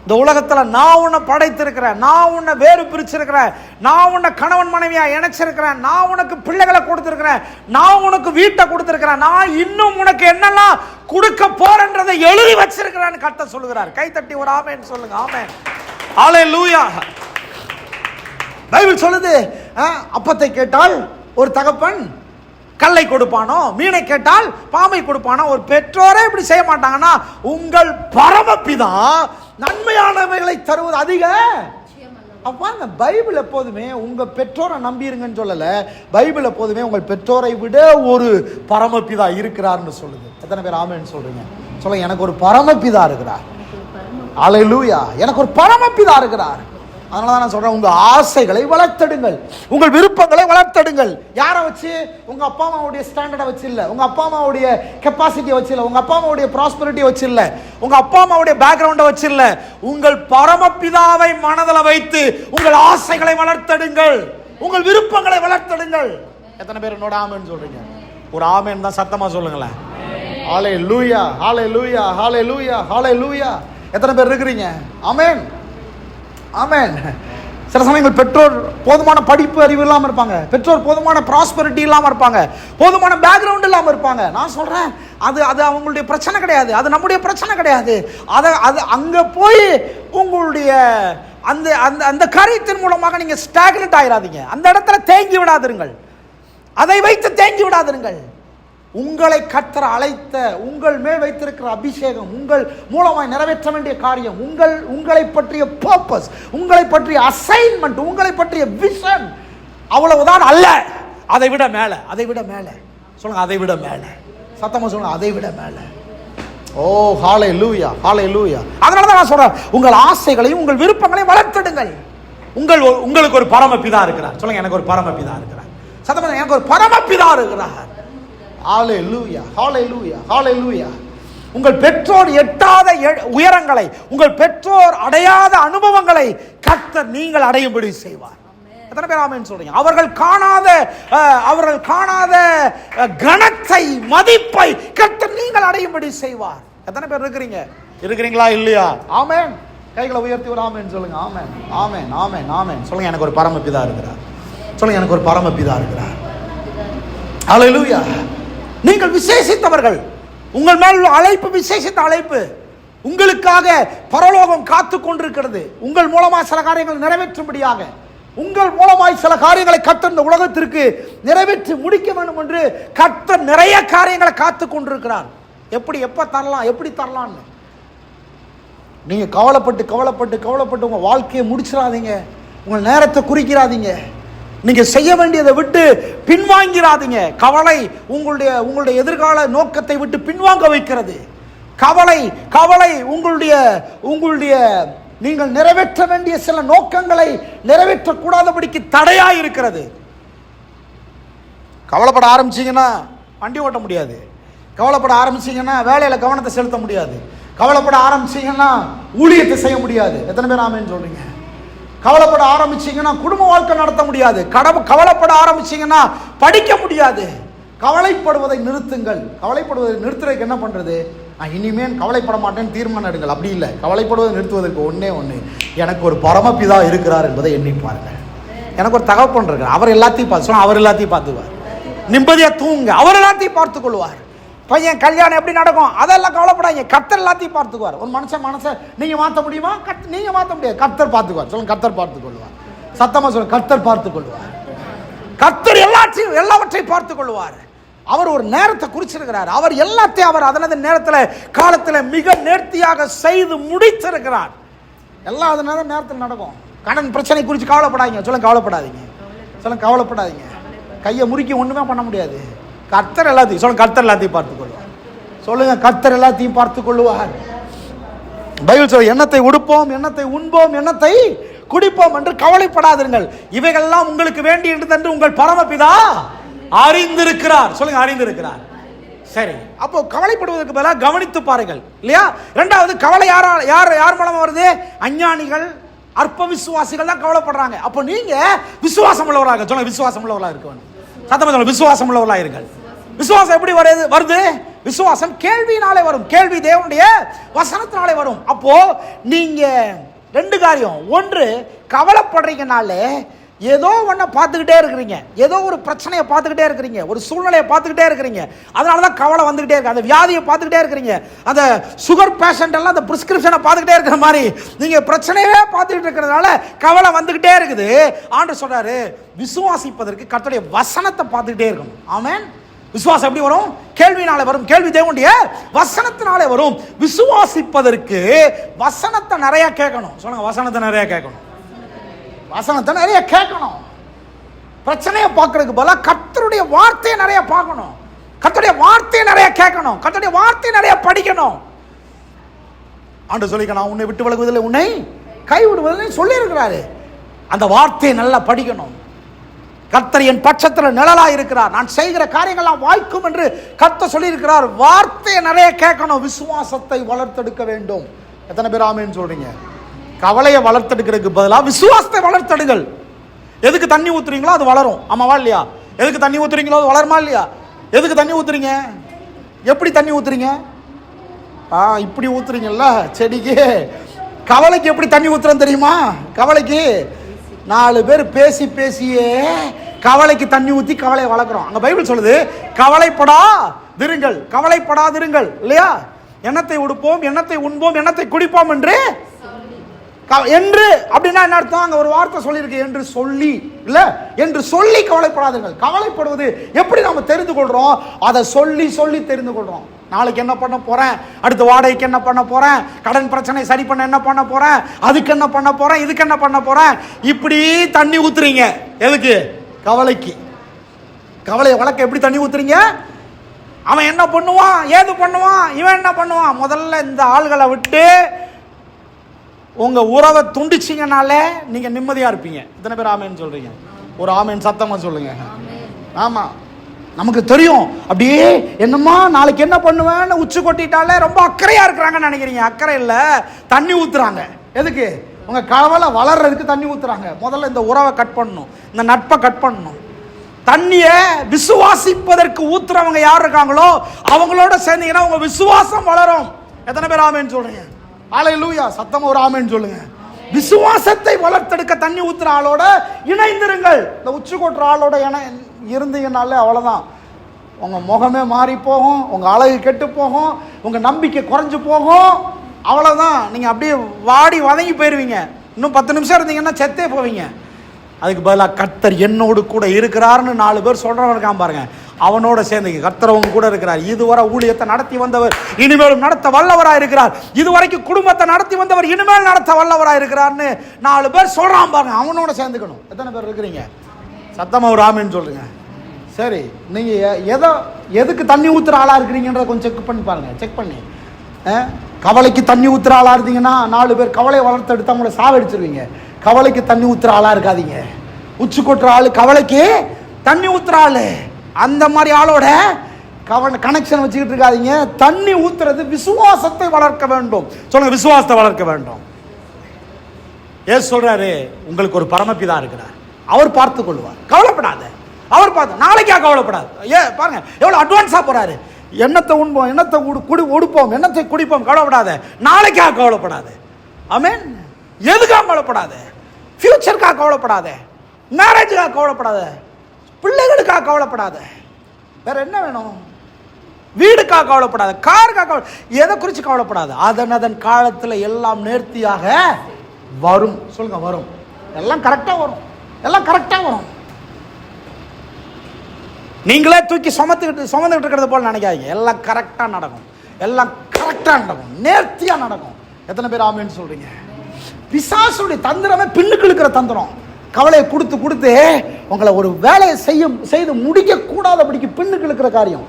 இந்த உலகத்துல நான் உன்னை படைத்திருக்கிறேன், நான் உன்னை வேறு பிரிச்சிருக்கிறேன், நான் உன்னை கணவன் மனைவியா இணைச்சிருக்கிறேன், நான் உனக்கு பிள்ளைகளை கொடுத்திருக்கிறேன், நான் உனக்கு வீட்டை கொடுத்திருக்கிறேன், நான் இன்னும் உனக்கு என்னெல்லாம் கொடுக்க போறேன்றதை எழுதி வச்சிருக்கிறேன்னு கர்த்தர் சொல்லுகிறார். கை தட்டி ஒரு ஆமென் சொல்லுங்க. ஆமென் ஹல்லேலூயா. பைபிள் சொல்லுது, அப்பத்தை கேட்டால் ஒரு தகப்பன் கல்லை கொடுப்பானோ, மீனை கேட்டால் பாம்பை கொடுப்பானோ. ஒரு பெற்றோரே இப்படி செய்ய மாட்டாங்கன்னா உங்கள் பரமபிதா நன்மையானவைகளை தருவது அதிக. அப்பாங்க, பைபிள் எப்போதுமே உங்க பெற்றோரை நம்பிருங்கன்னு சொல்லல. பைபிள் எப்போதுமே உங்கள் பெற்றோரை விட ஒரு பரமபிதா இருக்கிறார்னு சொல்லுது. எத்தனை பேர் ஆமென்னு சொல்றீங்க? சொல்லுங்க, எனக்கு ஒரு பரமபிதா இருக்கிறார். அல்லேலூயா, எனக்கு ஒரு பரமபிதா இருக்கிறார். அதனால தான் நான் சொல்றேன், உங்க ஆசைகளை வளர்த்தெடுங்கள், உங்கள் விருப்பங்களை வளர்த்தெடுங்கள். யாரை வச்சு? உங்க அப்பா அம்மாவுடைய ஸ்டாண்டர்டை வச்சு இல்ல, உங்க அப்பா அம்மாவுடைய கெப்பாசிட்டியை வச்சு இல்ல, உங்க அப்பா அம்மாவுடைய ப்ராஸ்பரிட்டியை வச்சு இல்ல, உங்க அப்பா அம்மாவுடைய பேக்ரவுண்டை வச்சு இல்ல. உங்கள் பரமபிதாவை மனதில் வைத்து உங்கள் ஆசைகளை வளர்த்தெடுங்கள், உங்கள் விருப்பங்களை வளர்த்தெடுங்கள். எத்தனை பேர் என்னோட ஆமென்னு சொல்றீங்க? ஒரு ஆமென் தான் சத்தமா சொல்லுங்களேன். ஹல்லேலூயா, ஹல்லேலூயா, ஹல்லேலூயா, ஹல்லேலூயா. எத்தனை பேர் இருக்கிறீங்க? ஆமென், ஆமென். சில சமயங்கள் பெற்றோர் போதுமான படிப்பு அறிவு இல்லாமல் இருப்பாங்க, பெற்றோர் போதுமான ப்ராஸ்பரிட்டி இல்லாமல் இருப்பாங்க, போதுமான பேக்ரவுண்ட் இல்லாமல் இருப்பாங்க. நான் சொல்கிறேன், அது அவங்களுடைய பிரச்சனை கிடையாது, அது நம்முடைய பிரச்சனை கிடையாது. அது அங்கே போய் உங்களுடைய அந்த அந்த அந்த காரியத்தின் மூலமாக நீங்கள் ஸ்டாக்னட் ஆகிடாதீங்க. அந்த இடத்துல தேங்கி விடாதிருங்கள், அதை வைத்து தேங்கி விடாதிருங்கள். உங்களை கர்த்தர் அழைத்த, உங்கள் மேல் வைத்திருக்கிற அபிஷேகம், உங்கள் மூலமாய் நிறைவேற்ற வேண்டிய காரியம், உங்களை பற்றிய பர்பஸ், உங்களை பற்றிய அசைன்மெண்ட், உங்களை பற்றிய விஷன் அவ்வளவுதான் அல்ல, அதை விட மேல, அதை விட மேல. சொல்லுங்க, அதை விட மேல. சத்தமா சொல்லுங்க, அதை விட மேல. ஓ ஹல்லேலூயா, ஹல்லேலூயா. அதனால தான் நான் சொல்றேன், உங்கள் ஆசைகளையும் உங்கள் விருப்பங்களையும் வளர்த்தெடுங்கள். உங்களுக்கு ஒரு பரமபிதா இருக்கிறார். சொல்லுங்க, எனக்கு ஒரு பரமபிதா இருக்கிறார். சத்தமா, எனக்கு ஒரு பரமபிதா இருக்கிறார். ஹல்லேலூயா, ஹல்லேலூயா, ஹல்லேலூயா. உங்கள் பெற்றோர் எட்டாத உயரங்களை, உங்கள் பெற்றோர் அடையாத அனுபவங்களை கர்த்தர் நீங்கள் அடையும்படி செய்வார். எத்தனை பேர் ஆமென் சொல்றீங்க? அவர்கள் காணாத கணத்தை, மதிப்பை கர்த்தர் நீங்கள் அடையும்படி செய்வார். எத்தனை பேர் இருக்கிறீங்களா இல்லையா? ஆமென். கைகளை உயர்த்தி ஒரு ஆமென் சொல்லுங்க. ஆமென், ஆமென், ஆமென், ஆமென். சொல்லுங்க, எனக்கு ஒரு பரமபிதா இருக்கிறார். சொல்லுங்க, எனக்கு ஒரு பரமபிதா இருக்கிறார். ஹல்லேலூயா. நீங்கள் விசேஷித்தவர்கள். உங்கள் மேல் அழைப்பு விசேஷித்த அழைப்பு. உங்களுக்காக பரலோகம் காத்து கொண்டிருக்கிறது. உங்கள் மூலமாக சில காரியங்கள் நிறைவேற்றும்படியாக, உங்கள் மூலமாய் சில காரியங்களை கர்த்தர் இந்த உலகத்திற்கு நிறைவேற்றி முடிக்க வேண்டும் என்று கர்த்தர் நிறைய காரியங்களை காத்து கொண்டிருக்கிறார். எப்ப தரலாம், எப்படி தரலாம்னு நீங்க கவலைப்பட்டு உங்க வாழ்க்கையை முடிச்சிடாதீங்க. உங்கள் நேரத்தை குறிக்கிறாதீங்க. நீங்க செய்ய வேண்டியதை விட்டு பின்வாங்கிறாதீங்க. கவலை உங்களுடைய எதிர்கால நோக்கத்தை விட்டு பின்வாங்க வைக்கிறது. கவலை உங்களுடைய நீங்கள் நிறைவேற்ற வேண்டிய சில நோக்கங்களை நிறைவேற்றக்கூடாதபடிக்கு தடையா இருக்கிறது. கவலைப்பட ஆரம்பிச்சீங்கன்னா வண்டி ஓட்ட முடியாது. கவலைப்பட ஆரம்பிச்சீங்கன்னா வேலையில கவனத்தை செலுத்த முடியாது. கவலைப்பட ஆரம்பிச்சீங்கன்னா ஊழியத்தை செய்ய முடியாது. எத்தனை பேர் ஆமென்னு சொல்றீங்க? கவலைப்பட ஆரம்பிச்சீங்கன்னா குடும்ப வாழ்க்கை நடத்த முடியாது. கவலைப்பட ஆரம்பிச்சீங்கன்னா படிக்க முடியாது. கவலைப்படுவதை நிறுத்துங்கள். கவலைப்படுவதை நிறுத்துறதுக்கு என்ன பண்றது? நான் இனிமேல் கவலைப்பட மாட்டேன்னு தீர்மானம் எடுங்கள். அப்படி இல்லை, கவலைப்படுவதை நிறுத்துவதற்கு ஒன்று, எனக்கு ஒரு பரமபிதா இருக்கிறார் என்பதை எண்ணி பாருங்க. எனக்கு ஒரு தகப்பன் இருக்கிறார், அவர் எல்லாத்தையும் பார்த்து, அவர் எல்லாத்தையும் பார்த்துக்குவார். நிம்மதியா தூங்க, அவர் எல்லாத்தையும் பார்த்து கொள்வார். பையன் கல்யாணம் எப்படி நடக்கும் அதெல்லாம் கவலைப்படாதீங்க, கர்த்தர் எல்லாத்தையும் பார்த்துக்குவார். ஒரு மனசை நீங்க மாற்ற முடியுமா? நீங்க மாற்ற முடியாது, கர்த்தர் பார்த்துக்குவார். சொல்லுங்க, கர்த்தர் பார்த்துக் கொள்வார். சத்தமா சொல்லுங்க, கர்த்தர் பார்த்துக் கொள்வார். கர்த்தர் எல்லாவற்றையும் பார்த்துக் கொள்வார். அவர் ஒரு நேரத்தை குறிச்சிருக்கிறார். அவர் எல்லாத்தையும் அவர் அதனது நேரத்தில் காலத்தில் மிக நேர்த்தியாக செய்து முடித்திருக்கிறார். எல்லாம் அதனால நேரத்தில் நடக்கும். கடன் பிரச்சனை குறித்து கவலைப்படாதீங்க. சொல்லுங்க, கவலைப்படாதீங்க. சொல்லுங்க, கவலைப்படாதீங்க. கையை முறுக்கி ஒண்ணுமே பண்ண முடியாது. கர்த்தர் எல்லாத்தையும், சொல்லுங்க, கர்த்தர் எல்லாத்தையும் பார்த்துக் கொள்வார். சொல்லுங்க, கர்த்தர் எல்லாத்தையும் பார்த்துக் கொள்வார். பைபிள் சொல்ல, எண்ணத்தை உடுப்போம், எண்ணத்தை உண்போம், எண்ணத்தை குடிப்போம் என்று கவலைப்படாதீர்கள். இவைகள்லாம் உங்களுக்கு வேண்டி என்று உங்கள் பரமபிதா அறிந்திருக்கிறார். சொல்லுங்க, அறிந்திருக்கிறார். சரி, அப்போ கவலைப்படுவதற்கு பதிலாக கவனித்து பாருங்கள், இல்லையா? இரண்டாவது, கவலை யார் மூலமா வருது? அஞ்ஞானிகள், அற்ப விசுவாசிகள் தான் கவலைப்படுறாங்க. அப்போ நீங்க விசுவாசம் உள்ளவராக, சொல்லுங்க, விசுவாசம் உள்ளவராக இருக்க வேண்டும். சத்தமா சொல்லுங்க, விசுவாசம் உள்ளவர்களாக இருங்கள். விசுவாசம் எப்படி வருது? விசுவாசம் கேள்வியினாலே வரும். கேள்வி தேவனுடைய வசனத்தினாலே வரும். அப்போ நீங்க ரெண்டு காரியம். ஒன்று, கவலைப்படுறீங்கனாலே ஏதோ ஒன்றை பார்த்துக்கிட்டே இருக்கிறீங்க, ஏதோ ஒரு பிரச்சனையை பார்த்துக்கிட்டே இருக்கிறீங்க, ஒரு சூழ்நிலையை பார்த்துக்கிட்டே இருக்கிறீங்க, அதனால தான் கவலை வந்துக்கிட்டே இருக்கு. அந்த வியாதியை பார்த்துக்கிட்டே இருக்கிறீங்க, அந்த சுகர் பேஷண்ட் எல்லாம் அந்த பிரிஸ்கிரிப்ஷனை பார்த்துக்கிட்டே இருக்கிற மாதிரி நீங்கள் பிரச்சனையே பார்த்துக்கிட்டு இருக்கிறதுனால கவலை வந்துக்கிட்டே இருக்குது. ஆண்டவர் சொல்றாரு, விசுவாசிப்பதற்கு கர்த்தருடைய வசனத்தை பார்த்துக்கிட்டே இருக்கணும். ஆமென். விசுவாசம் எப்படி வரும்? கேள்வினாலே வரும். கேள்வி தேவனுடைய வசனத்தினாலே வரும். விசுவாசிப்பதற்கு வசனத்தை நிறைய கேட்கணும். சொல்லுங்க, வசனத்தை நிறைய கேட்கணும். வசனத்தை நிறைய கேட்கணும். பிரச்சனையை பார்க்கறதுக்கு பதிலாக கர்த்தருடைய வார்த்தையை நிறைய பார்க்கணும், கர்த்தருடைய வார்த்தையை நிறைய கேட்கணும், கர்த்தருடைய வார்த்தையை நிறைய படிக்கணும். ஆண்டவர் சொல்லிக்க, நான் உன்னை விட்டு விலகுவதில்லை, உன்னை கைவிடுவதில்லை சொல்லி இருக்கிறாரு. அந்த வார்த்தையை நல்லா படிக்கணும். கர்த்தர் என் பட்சத்தில் நிழலாக இருக்கிறார், நான் செய்கிற காரியங்கள்லாம் வாய்க்கும் என்று கர்த்தர் சொல்லி இருக்கிறார். வார்த்தையை நிறைய கேட்கணும். விசுவாசத்தை வளர்த்தெடுக்க வேண்டும். எத்தனை பேர் ஆமென் சொல்றீங்க? கவலையை வளர்த்தெடுக்கிறதுக்கு பதிலாக விசுவாசத்தை வளர்த்தெடுங்கள். எதுக்கு தண்ணி ஊத்துறீங்களோ அது வளரும். ஆமாவா இல்லையா? எதுக்கு தண்ணி ஊத்துறீங்களோ அது வளருமா இல்லையா? எதுக்கு தண்ணி ஊத்துறீங்க? எப்படி தண்ணி ஊத்துறீங்க? இப்படி ஊத்துறீங்கல்ல செடிக்கு. கவலைக்கு எப்படி தண்ணி ஊத்துறேன்னு தெரியுமா? கவலைக்கு 4 பேர் பேசி பேசியே கவலைக்கு தண்ணி ஊற்றி கவலையை வளர்க்குறோம். அங்கே பைபிள் சொல்லுது, கவலைப்படாதிருங்கள், கவலைப்படாதிருங்கள் இல்லையா? எண்ணத்தை உடுப்போம், எண்ணத்தை உண்போம், எண்ணத்தை குடிப்போம் என்று அப்படின்னா என்ன அர்த்தம்? அங்க ஒரு வார்த்தை சொல்லியிருக்கு, என்று சொல்லி இல்ல, என்று சொல்லி கவலைப்படாதீர்கள். கவலைப்படுவது எப்படி நாம தெரிந்து கொள்றோம்? அதை சொல்லி சொல்லி தெரிந்து கொள்றோம். நாளைக்கு என்ன பண்ண போறேன், அடுத்த வாடகைக்கு என்ன பண்ண போறேன், கடன் பிரச்சனை சரி பண்ண என்ன பண்ண போறேன், அதுக்கு என்ன பண்ண போறேன், இதுக்கு என்ன பண்ண போறேன், இப்படி தண்ணி ஊத்துறீங்க. எதுக்கு? கவலைக்கு. கவலையை வளர்க்க எப்படி தண்ணி ஊத்துறீங்க? அவன் என்ன பண்ணுவான், ஏது பண்ணுவான், இவன் என்ன பண்ணுவான். முதல்ல இந்த ஆள்களை விட்டு உங்க உறவை துண்டிச்சிங்கனாலே நீங்க நிம்மதியா இருப்பீங்க. இத்தனை பேர் ஆமேன்னு சொல்றீங்க? ஒரு ஆமேன் சத்தமா சொல்லுங்க. ஆமா, நமக்கு தெரியும். அப்படியே என்னம்மா நாளைக்கு என்ன பண்ணுவேன்னு உச்சி கொட்டிட்டாலே ரொம்ப அக்கறையா இருக்கிறாங்கன்னு நினைக்கிறீங்க. அக்கறை இல்ல, தண்ணி ஊத்துறாங்க. எதுக்கு? உங்க கவலை வளர்றதுக்கு தண்ணி ஊத்துறாங்க. முதல்ல இந்த உறவை கட் பண்ணணும், இந்த நட்பை கட் பண்ணணும். தண்ணியை விசுவாசிப்பதற்கு ஊத்துறவங்க யார் இருக்காங்களோ அவங்களோட சேர்ந்தீங்கன்னா உங்க விசுவாசம் வளரும். எத்தனை பேர் ஆமேன்னு சொல்றீங்க? அல்லேலூயா. சத்தமா ஒரு ஆமென் சொல்லுங்க. விசுவாசத்தை வளர்த்தெடுக்க தண்ணி ஊத்துற ஆளோட இணைந்திருங்கள். இந்த உச்சி கொட்டுற ஆளோட இருந்தீங்கனாலே அவ்வளவுதான். உங்க முகமே மாறி போகும், உங்க அழகு கெட்டு போகும், உங்க நம்பிக்கை குறைஞ்சு போகும். அவ்வளவுதான். நீங்க அப்படியே வாடி வதங்கி போயிருவீங்க. இன்னும் 10 நிமிஷம் இருந்தீங்கன்னா செத்தே போவீங்க. அதுக்கு பதிலாக கர்த்தர் என்னோடு கூட இருக்கிறார்னு 4 பேர் சொல்றவன் இருக்கான் பாருங்க, அவனோட சேர்ந்து கர்த்தர் அவங்க கூட இருக்கிறார். இதுவரை ஊழியத்தை நடத்தி வந்தவர் இனிமேலும் நடத்த வல்லவராக இருக்கிறார். இதுவரைக்கும் குடும்பத்தை நடத்தி வந்தவர் இனிமேல் நடத்த வல்லவராக இருக்கிறார்னு 4 பேர் சொல்றான் பாருங்க, அவனோட சேர்ந்துக்கணும். எத்தனை பேர் இருக்கிறீங்க? சத்தமா ஒரு ஆமேன்னு சொல்லுங்க. சரி, நீங்க எதுக்கு தண்ணி ஊத்துற ஆளா இருக்கிறீங்கன்றத கொஞ்சம் செக் பண்ணி பாருங்க. செக் பண்ணி, கவலைக்கு தண்ணி ஊத்துற ஆளா இருந்தீங்கன்னா 4 பேர் கவலையை வளர்த்து எடுத்து அவங்கள சாவடிச்சிருவீங்க. கவலைக்கு தண்ணி ஊத்துற ஆளா இருக்காதீங்க. உச்சி கொட்டுற ஆளு, கவலைக்கு தண்ணி ஊத்துற ஆளு, அந்த மாதிரி ஆளோட கனெக்ஷன் வச்சுக்கிட்டு இருக்காதீங்க. தண்ணி ஊத்துறது விசுவாசத்தை வளர்க்க வேண்டும். சொல்லுங்க, விசுவாசத்தை வளர்க்க வேண்டும். ஏசு சொல்றாரு, உங்களுக்கு ஒரு பரமபிதா இருக்கிறார், அவர் பார்த்து கொள்வார், கவலைப்படாத. அவர் பார்த்து, நாளைக்கா கவலைப்படாது. பாருங்க எவ்வளவு அட்வான்ஸா போறாரு. எண்ணத்தை உண்போம், எண்ணத்தை உடுப்போம், எண்ணத்தை குடிப்போம், கவலைப்படாத. நாளைக்கா கவலைப்படாது. ஆமென். எதுக்காக கவலைப்படாத? ஃபியூச்சருக்காக கவலைப்படாத, மேரேஜுக்காக கவலைப்படாத, பிள்ளைகளுக்காக கவலைப்படாத. வேற என்ன வேணும்? வீடுக்காக கவலைப்படாத, காருக்காக எதை குறித்து கவலைப்படாத. அதன் காலத்தில் எல்லாம் நேர்த்தியாக வரும். சொல்லுங்க, வரும். எல்லாம் கரெக்டா வரும், எல்லாம் கரெக்டா வரும். நீங்களே தூக்கி சுமந்துக்கிட்டு இருக்கிறது போல நினைக்காதீங்க. எல்லாம் கரெக்டா நடக்கும், எல்லாம் கரெக்டா நடக்கும், நேர்த்தியா நடக்கும். எத்தனை பேர் ஆமென்னு சொல்றீங்க? பிசாசுடைய தந்திரமே பின்னுக்கு இழுக்கிற தந்திரம். கவலையை கொடுத்து கொடுத்து உங்களை ஒரு வேலையை செய்து முடிக்க கூடாதபடிக்கு பின்னுக்கு இழுக்கிற காரியம்.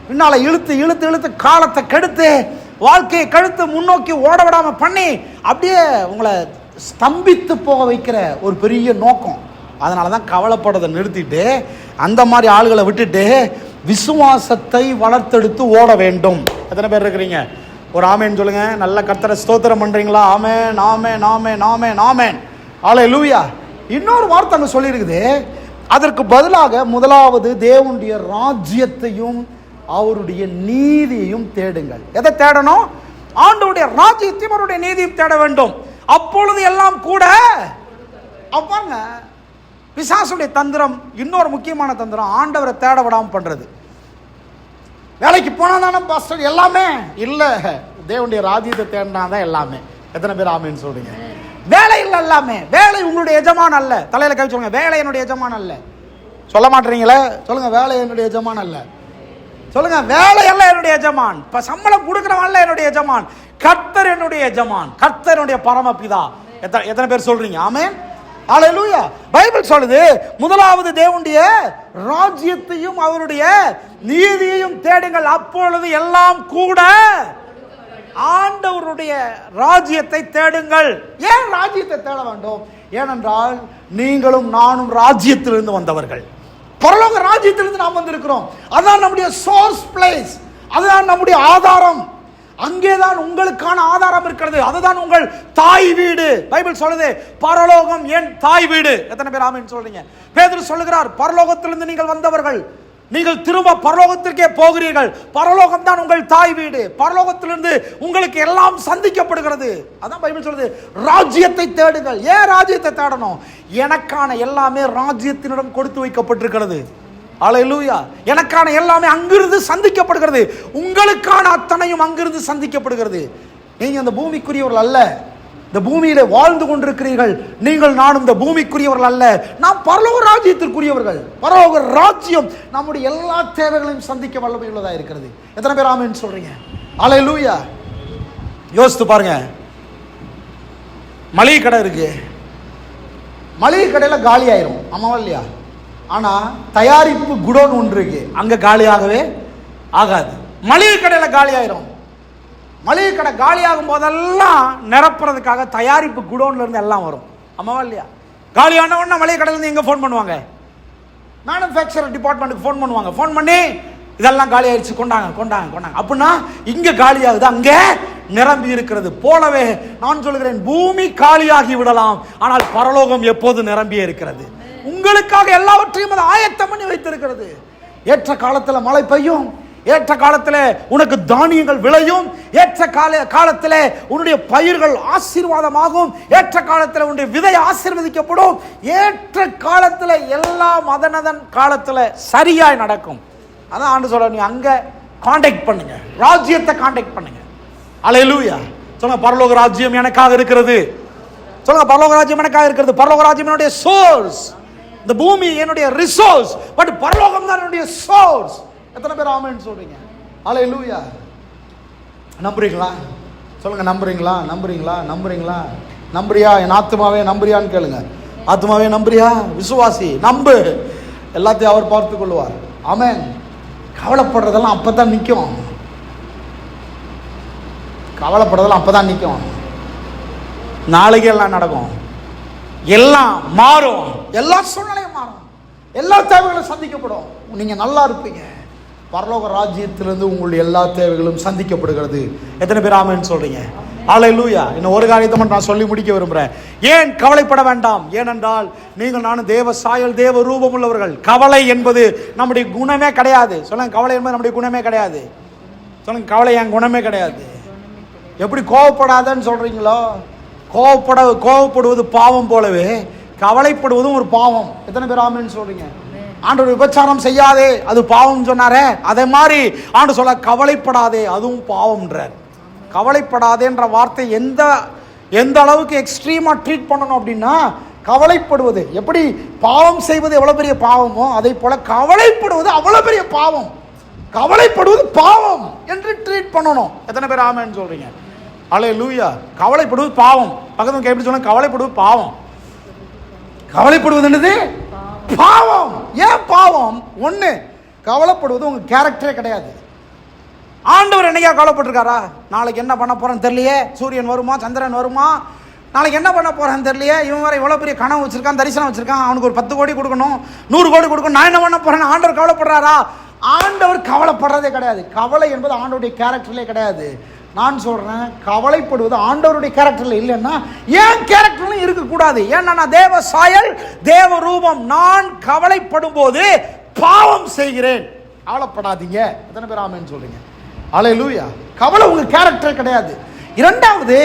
பின்னால இழுத்து இழுத்து இழுத்து காலத்தை கெடுத்து வாழ்க்கையை கழுத்து முன்னோக்கி ஓட விடாம பண்ணி அப்படியே உங்களை ஸ்தம்பித்து போக வைக்கிற ஒரு பெரிய நோக்கம். அதனால தான் கவலைப்படுறதை நிறுத்திட்டு அந்த மாதிரி ஆளுகளை விட்டுட்டு விசுவாசத்தை வளர்த்தெடுத்து ஓட வேண்டும். எத்தனை பேர் இருக்கிறீங்க? ஒரு ஆமேன் சொல்லுங்க. நல்ல கர்த்தரை ஸ்தோத்திரம் பண்றீங்களா? ஆமென், ஆமென், ஆமென், ஆமென், ஆமென். அல்லேலூயா. இன்னொரு வார்த்தை அங்க சொல்லி இருக்குது. அதற்கு பதிலாக முதலாவது தேவனுடைய ராஜ்யத்தையும் அவருடைய நீதியையும் தேடுங்கள். எதை தேடணும்? ஆண்டவருடைய ராஜ்யத்தையும் அவருடைய நீதியையும் தேட வேண்டும். அப்பொழுது எல்லாம் கூட அப்பாங்க பிசாசுடைய தந்திரம், இன்னொரு முக்கியமான தந்திரம், ஆண்டவரை தேட விடாமல் பண்றது. வேலைக்கு போனா தானே பாஸ்டர் எல்லாமே? இல்ல, தேவனுடைய ராஜ்யத்தை தேடினாதான் எல்லாமே. எத்தனை பேர் ஆமேன்னு சொல்றீங்க? வேலை இல்லை எல்லாமே. வேலை உங்களுடைய எஜமான் அல்ல. தலையில கை சொல்லுங்க, வேலை என்னுடைய எஜமான் அல்ல. சொல்ல மாட்டீங்களே? சொல்லுங்க, வேலை என்னுடைய எஜமான் அல்ல. சொல்லுங்க, வேலை அல்ல என்னுடைய எஜமான். இப்ப சம்பளம் கொடுக்கிறவன் என்னுடைய எஜமான். கர்த்தர் என்னுடைய எஜமான், கர்த்தர் என்னுடைய பரமபிதா. எத்தனை பேர் சொல்றீங்க ஆமென்? ஹல்லேலூயா. பைபிள் சொல்லுது, முதலாவது தேவனுடைய ராஜ்யத்தையும் அவருடைய நீதியையும் தேடுங்கள், அப்பொழுது எல்லாம் கூட. ஆண்டவருடைய ராஜ்யத்தை தேடுங்கள். ஏன் ராஜ்யத்தை தேட வேண்டும்? ஏனென்றால் நீங்களும் நானும் ராஜ்யத்திலிருந்து வந்தவர்கள். பரலோக ராஜ்யத்திலிருந்து நாம் வந்திருக்கிறோம். அதுதான் நம்முடைய சோர்ஸ் பிளேஸ், அதுதான் நம்முடைய ஆதாரம். அங்கேதான் உங்களுக்கான ஆதாரம் இருக்கிறது. அதுதான் உங்கள் தாய் வீடு. பைபிள் சொல்லுது, பரலோகம் என் தாய் வீடு. எத்தனை பேர் ஆமென் சொல்றீங்க? பேதுரு சொல்லுகிறார், பரலோகத்திலிருந்து நீங்கள் வந்தவர்கள், நீங்கள் திரும்ப பரலோகத்திற்கே போகிறீர்கள். பரலோகம் தான் உங்கள் தாய் வீடு. பரலோகத்திலிருந்து உங்களுக்கு எல்லாம் சந்திக்கப்படுகிறது. அதான் பைபிள் சொல்லுது, ராஜ்யத்தை தேடுங்கள். ஏன் ராஜ்யத்தை தேடணும்? எனக்கான எல்லாமே ராஜ்யத்தினிடம் கொடுத்து வைக்கப்பட்டிருக்கிறது. ஹல்லேலூயா. எனக்கான எல்லாமே அங்கிருந்து சந்திக்கப்படுகிறது. உங்களுக்கான அத்தனையும் அங்கிருந்து சந்திக்கப்படுகிறது. நீங்க அந்த பூமிக்குரியவர்கள் அல்ல, இந்த பூமியில வாழ்ந்து கொண்டிருக்கிறீர்கள். நீங்கள் நானும் இந்த பூமிக்குரியவர்கள் அல்ல, நாம் பரலோக ராஜ்யத்திற்குரியவர்கள். பரலோக ராஜ்யம் நம்முடைய எல்லா தேவைகளையும் சந்திக்க வல்லமை உள்ளதா இருக்கிறது. எத்தனை பேர் ஆமென் சொல்றீங்க? ஹல்லேலூயா. யோசித்து பாருங்க, மளிகை கடை இருக்கு, மளிகை கடையில் காலி ஆயிரும், ஆமாவா இல்லையா? ஆனா தயாரிப்பு குடோன் ஒன்று இருக்கு, அங்க காலியாகவே ஆகாது. மளிகை கடையில் காலி ஆயிரும். மளிகை கடை காலியாகும் போதெல்லாம் நிரப்புறதுக்காக தயாரிப்பு குடோன்ல இருந்து எல்லாம் வரும், ஆமாவா இல்லையா? காலியான உடனே மளிகை கடையில இருந்து எங்க ஃபோன் பண்ணுவாங்க? மேனுஃபேக்சர் டிபார்ட்மெண்ட்டுக்கு ஃபோன் பண்ணுவாங்க. ஃபோன் பண்ணி இதெல்லாம் காலி ஆயிடுச்சு, கொண்டாங்க கொண்டாங்க கொண்டாங்க. அப்படின்னா இங்க காலியாகுது, அங்க நிரம்பி இருக்கிறது. போலவே நான் சொல்கிறேன், பூமி காலியாகி விடலாம், ஆனால் பரலோகம் எப்போது நிரம்பியே இருக்கிறது. உங்களுக்காக எல்லாவற்றையும் அது ஆயத்தம் பண்ணி வைத்திருக்கிறது. ஏற்ற காலத்தில் மழை பெய்யும், ஏற்ற காலத்தில் உனக்கு தானியங்கள் விளையும், ஏற்ற காலத்தில் உன்னுடைய பயிர்கள் ஆசீர்வாதமாகும், ஏற்ற காலத்தில் உன்னுடைய விதை ஆசீர்வதிக்கப்படும், ஏற்ற காலத்தில் எல்லாம் அதனதன் காலத்தில் சரியாய் நடக்கும். அதான் ஆண்டு சொல்ற, நீ அங்க கான்டாக்ட் பண்ணுங்க, ராஜ்யத்தை கான்டாக்ட் பண்ணுங்க. ஹல்லேலூயா. சொல்லுங்க, பரலோக ராஜ்யம் எனக்காக இருக்கிறது. சொல்லுங்க, பரலோக ராஜ்யம் எனக்காக இருக்கிறது. பரலோக ராஜ்யம் என்னுடைய சோர்ஸ். இந்த பூமி என்னுடைய ரிசோர்ஸ், பட் பரலோகம் தான் என்னுடைய சோர்ஸ். எத்தனை பேர் ஆமென் சொல்றீங்க? ஹல்லேலூயா. நம்புறீங்களா? சொல்லுங்க, நம்புறீங்களா? நம்புறீங்களா? நம்புறீங்களா? நம்புறியா? என் ஆத்மாவே நம்புறியான்னு கேளுங்க. ஆத்மாவே நம்புறியா? விசுவாசி, நம்பு, எல்லாத்தையும் அவர் பார்த்துக் கொள்வார். ஆமென். கவலைப்படுறதெல்லாம் அப்பதான் நிற்கும். கவலைப்படுறதெல்லாம் அப்பதான் நிற்கும். நாளைக்கு எல்லாம் நடக்கும், எல்லாம் மாறும், எல்லா சூழ்நிலையும் மாறும், எல்லா தேவைகளும் சந்திக்கப்படும். நீங்க நல்லா இருப்பீங்க. பரலோக ராஜ்யத்திலிருந்து உங்களுடைய எல்லா தேவைகளும் சந்திக்கப்படுகிறது. எத்தனை பேர் ஆமென் சொல்றீங்க? ஹல்லேலூயா. இன்னும் ஒரு காரியத்தை மட்டும் நான் சொல்லி முடிக்க விரும்புகிறேன். ஏன் கவலைப்பட வேண்டாம்? ஏனென்றால் நீங்கள் நானும் தேவ சாயல், தேவ ரூபம் உள்ளவர்கள். கவலை என்பது நம்முடைய குணமே கிடையாது. சொல்லுங்க, கவலை என்பது நம்முடைய குணமே கிடையாது. சொல்லுங்க, கவலை என் குணமே கிடையாது. எப்படி கோவப்படாதன்னு சொல்றீங்களோ, கோவப்படுவது பாவம் போலவே கவலைப்படுவதும் ஒரு பாவம். எத்தனை பேர் ஆமென் சொல்றீங்க? ஆண்டவர் விபச்சாரம் செய்யாதே, அது பாவம் சொன்னாரே, அதே மாதிரி ஆண்டு சொல்ல கவலைப்படாதே, அதுவும் பாவம்ன்றார். கவலைப்படாதேன்ற வார்த்தை எந்த அளவுக்கு எக்ஸ்ட்ரீமா ட்ரீட் பண்ணணும் அப்படின்னா, கவலைப்படுவது எப்படி பாவம் செய்வது எவ்வளவு பெரிய பாவமோ, அதை போல கவலைப்படுவது அவ்வளவு பெரிய பாவம். கவலைப்படுவது பாவம் என்று ட்ரீட் பண்ணணும். எத்தனை பேர் ஆமென் சொல்றீங்க? ஹல்லேலூயா. கவலைப்படுவது பாவம். பக்கத்துல எப்படி சொல்லுங்க, கவலைப்படுவது பாவம். கவலைப்படுவது என்னது? பாவம். ஏன் பாவம்? ஒண்ணு, கவலைப்படுவது உங்க கேரக்டரே கிடையாது. ஆண்டவர் என்னையா கவலைப்பட்டிருக்காரா? நாளைக்கு என்ன பண்ண போறேன்னு தெரியலையே, சூரியன் வருமா சந்திரன் வருமா, நாளைக்கு என்ன பண்ண போறேன்னு தெரியலையே, இவன் வேற இவ்வளவு பெரிய கனவு வச்சிருக்கான், தரிசனம் வச்சிருக்கான், அவனுக்கு ஒரு 10 கோடி கொடுக்கணும், 100 கோடி கொடுக்கணும், நான் என்ன பண்ண போறேன்னு ஆண்டவர் கவலைப்படுறாரா? ஆண்டவர் கவலைப்படுறதே கிடையாது. கவலை என்பது ஆண்டவருடைய கேரக்டர்லே கிடையாது. நான் சொல்றேன், கவலைப்படுவது ஆண்டவருடைய கேரக்டர்ல இல்லைன்னா ஏன் கேரக்டர்ல இருக்கக்கூடாது? ஏன்னா நான் தேவ சாயல், தேவ ரூபம். நான் கவலைப்படும் போது பாவம் செய்கிறேன். கவலைப்படாதீங்க. எத்தனை பேர் ஆமென் சொல்றீங்க? ஹல்லேலூயா. கவலை உங்க கேரக்டர் கிடையாது. இரண்டாவது,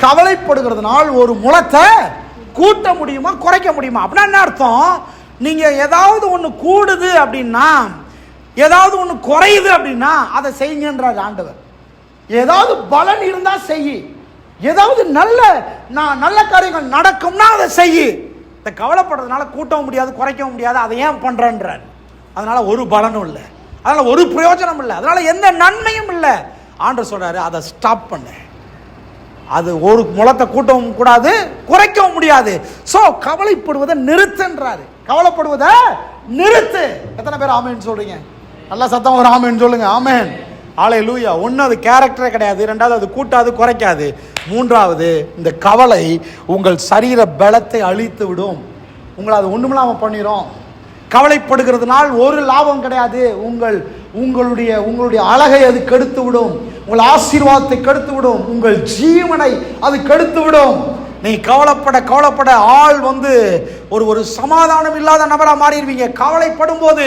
கவலைப்படுகிறதுனால் ஒரு முளத்தை கூட்ட முடியுமா குறைக்க முடியுமா? அப்படின்னா என்ன அர்த்தம்? நீங்க ஏதாவது ஒன்று கூடுது அப்படின்னா, ஏதாவது ஒன்று குறையுது அப்படின்னா அதை செய்யுங்கன்றார் ஆண்டவர். ஏதாவது பலன் இருந்தா செய்யி, ஏதாவது நல்ல காரியங்கள் நடக்கும்னா அதை செய்யி. இந்த கவலைப்படுறதுனால கூட்டவும் முடியாது குறைக்கவும் முடியாது. அதை ஏன் பண்றன்றார். அதனால ஒரு பலனும் இல்லை, அதனால ஒரு பிரயோஜனம் இல்லை, அதனால எந்த நன்மையும் இல்லை. ஆண்டவர் சொல்றாரு அதை ஸ்டாப் பண்ண. அது ஒரு முளத்தை கூட்டவும் கூடாது குறைக்கவும் முடியாது. சோ கவலைப்படுவதை நிறுத்துன்றாரு. கவலைப்படுவதை நிறுத்து. எத்தனை பேர் ஆமென் சொல்றீங்க? நல்லா சத்தம் ஒரு ஆமென் சொல்லுங்க. ஆமென், ஹல்லேலூயா. ஒன்று அது கேரக்டரே கிடையாது, ரெண்டாவது அது கூட்டாது குறைக்காது, மூன்றாவது இந்த கவலை உங்கள் சரீர பலத்தை அழித்து விடும். உங்களை அது ஒண்ணுமில்லாம பண்ணிடும். கவலைப்படுகிறதுனால் ஒரு லாபம் கிடையாது. உங்களுடைய அழகை அது கெடுத்து விடும், உங்கள் ஆசீர்வாதத்தை கெடுத்து விடும், உங்கள் ஜீவனை அது கெடுத்து விடும். நீ கவலைப்பட ஆள் ஒரு சமாதானம் இல்லாத நபரா மாறிடுவீங்க. கவலைப்படும் போது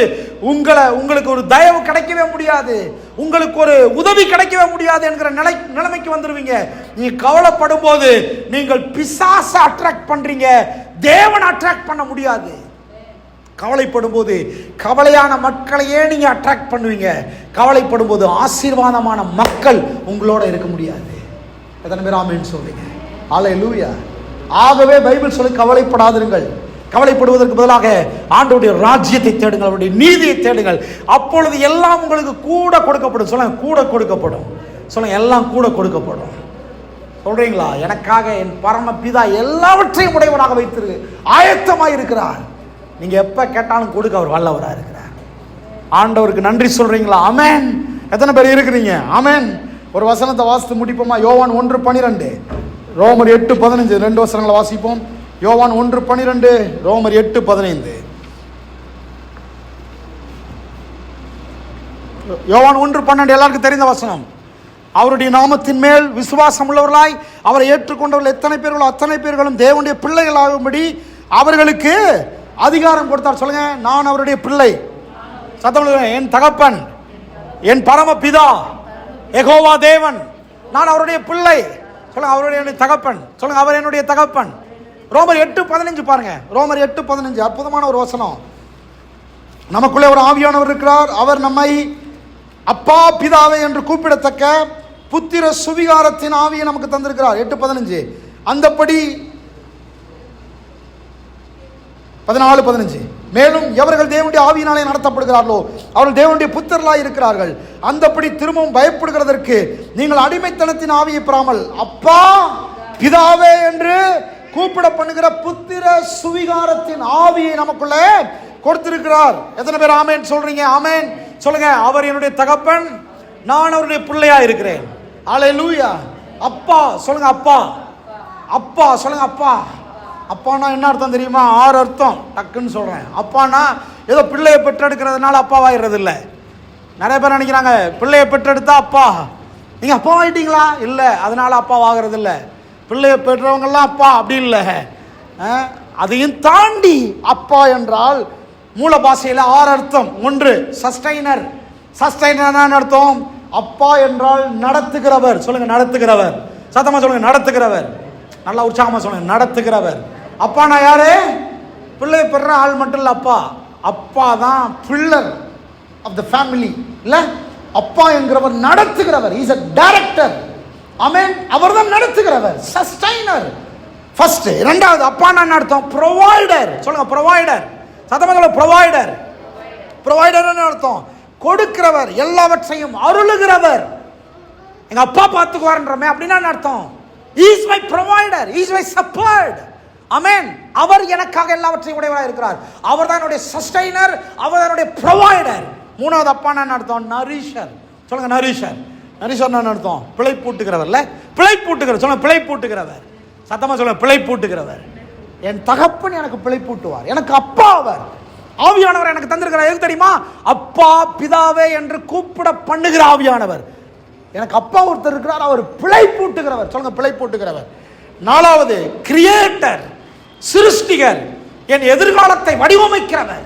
உங்களுக்கு ஒரு தயவு கிடைக்கவே முடியாது, உங்களுக்கு ஒரு உதவி கிடைக்கவே முடியாது என்கிற நிலைமைக்கு வந்துருவீங்க. நீ கவலைப்படும் போது நீங்கள் பிசாசை அட்ராக்ட் பண்றீங்க, தேவனை அட்ராக்ட் பண்ண முடியாது. கவலைப்படும் போது கவலையான மக்களையே நீங்க அட்ராக்ட் பண்ணுவீங்க. கவலைப்படும் போது ஆசீர்வாதமான மக்கள் உங்களோட இருக்க முடியாது. எத்தனை பேர் ஆமென் சொல்றீங்க? ஹல்லேலூயா. ஆகவே பைபிள் சொல்லி கவலைப்படாதிருங்கள். கவலைப்படுவதற்கு பதிலாக ஆண்டவருடைய ராஜ்யத்தை தேடுங்கள், அவருடைய நீதியை தேடுங்கள். அப்பொழுது எல்லாம் உங்களுக்கு கூட கொடுக்கப்படும். சொல்லுங்க, கூட கொடுக்கப்படும். சொல்லுங்க, எல்லாம் கூட கொடுக்கப்படும். சொல்றீங்களா? எனக்காக என் பரமபிதா எல்லாவற்றையும் உடையவனாக வைத்திருக்கு ஆயத்தமாக இருக்கிறார். நீங்க எப்ப கேட்டாலும் கொடுக்க அவர் வல்லவரா இருக்கிறார். ஆண்டவருக்கு நன்றி சொல்றீங்களா? ஆமென். எத்தனை பேர் இருக்கிறீங்க? ஆமென். ஒரு வசனத்தை வாசித்து முடிப்போமா? யோவான் 1:12, ரோமர் 8:15, 2 வசனங்களை வாசிப்போம். யோவான் 1:12, ரோமர் 8:15. யோவான் 1:12 எல்லாருக்கும் தெரிந்த வசனம். அவருடைய நாமத்தின் மேல் விசுவாசம் உள்ளவர்களாய் அவரை ஏற்றுக்கொண்டவர்கள் எத்தனை பேர்களோ அத்தனை பேர்களும் தேவனுடைய பிள்ளைகளாகும்படி அவர்களுக்கு அதிகாரம் கொடுத்தார். சொல்லுங்க, நான் அவருடைய பிள்ளை. சத்தம், என் தகப்பன், என் பரமபிதா யெகோவா தேவன், நான் அவருடைய பிள்ளை. சொல்லுங்க, அவருடைய தகப்பன். சொல்லுங்க, அவர் என்னுடைய தகப்பன். ரோமர் 8:15 பாருங்க. ரோமர் 8:15 அற்புதமான ஒரு வசனம். நமக்குள்ளே ஒரு ஆவியானவர் இருக்கிறார். அவர் நம்மை அப்பா பிதாவே என்று கூப்பிடத்தக்க புத்திர சுவிகாரத்தின் ஆவியை நமக்கு தந்திருக்கிறார். 8:15. அந்தப்படி 14:15 மேலும் எவர்கள் தேவனுடைய ஆவியினாலே நடத்தப்படுகிறார்களோ அவர்கள் தேவனுடைய புத்திரர்களாய் இருக்கிறார்கள். அந்தப்படி திரும்பவும் பயப்படுகிறதற்கு நீங்கள் அடிமைத்தனத்தின் ஆவியை பெறாமல் அப்பா பிதாவே என்று கூப்பிட பண்ணுகிற புத்திர சுவிகாரத்தின் ஆவியை நமக்குள்ளே கொடுத்திருக்கிறார். எத்தனை பேர் ஆமென் சொல்றீங்க? ஆமென் சொல்லுங்க. அவர் என்னுடைய தகப்பன், நான் அவருடைய பிள்ளையா இருக்கிறேன். ஹல்லேலூயா. அப்பா சொல்லுங்க, அப்பா. அப்பா சொல்லுங்க, அப்பா. அப்பானா என்ன அர்த்தம் தெரியுமா? 6 அர்த்தம் டக்குன்னு சொல்றேன். அப்பானா ஏதோ பிள்ளையை பெற்றெடுக்கிறதுனால அப்பாவாயிடுறது இல்லை. நிறைய பேர் நினைக்கிறாங்க பிள்ளையை பெற்றெடுத்தா அப்பா. நீங்க அப்பா ஆயிட்டீங்களா? இல்லை, அதனால அப்பாவாகிறது இல்லை. பிள்ளையை பெற்றவங்கெல்லாம் அப்பா அப்படி இல்லை. அதையும் தாண்டி அப்பா என்றால் மூல பாஷையில் 6 அர்த்தம். 1 சஸ்டைனர். சஸ்டைனர் அர்த்தம் அப்பா என்றால் நடத்துகிறவர். சொல்லுங்க, நடத்துகிறவர். சத்தமா சொல்லுங்க, நடத்துகிறவர். நல்லா உற்சாகமா சொல்லுங்க, நடத்துகிறவர். அப்பானா யாரு? பிள்ளை பெற ஆள் மட்டும் இல்ல. அப்பா அப்பா தான் பில்லர் ஆஃப் த ஃபேமிலி. இல்ல, அப்பா என்கிறவர் நடத்துகிறவர். Is a director. ஆமென். அவர் தான் நடத்துகிறவர், சஸ்டைனர். ஃபர்ஸ்ட். இரண்டாவது அப்பானா என்ன அர்த்தம்? ப்ரொவைடர். சொல்லுங்க, ப்ரொவைடர். சத்தமா சொல்லுங்க, ப்ரொவைடர். ப்ரொவைடர் என்ன அர்த்தம்? கொடுக்கிறவர், எல்லாவற்றையும் அருளுகிறவர். எங்க அப்பா பார்த்துக்குவார்ன்றமே அப்படின்னா என்ன அர்த்தம்? He is my provider, he is my support. ஆமென். அவர் எனக்காக எல்லாவற்றையும் உடையவராக இருக்கிறார். அவர் தான் என்னுடைய சஸ்டைனர், அவர் தான் என்னுடைய ப்ரொவைடர். மூணாவது அப்பா என்ன அர்த்தம்? நரிஷர். சொல்லுங்க, நரிஷர். நரிஷர் என்ன அர்த்தம்? பிழை பூட்டுகிறவர்ல, பிழை பூட்டுகிறவர். சொல்லுங்க, பிழை பூட்டுகிறவர். சத்தமா சொல்லுங்க, பிழை பூட்டுகிறவர். என் தகப்பன் எனக்கு பிழை பூட்டுவார். எனக்கு அப்பா அவர். ஆவியானவர் எனக்கு தந்திருக்கிறார். எது தெரியுமா? அப்பா பிதாவே என்று கூப்பிட பண்ணுகிற ஆவியானவர். எனக்கு அப்பா ஒருத்தர் இருக்கிறார், அவர் பிழை பூட்டுகிறவர். சொல்லுங்க, பிழை பூட்டுகிறவர். நாலாவது கிரியேட்டர், சிருஷ்டிகர். என் எதிர்காலத்தை வடிவமைக்கிறவர்.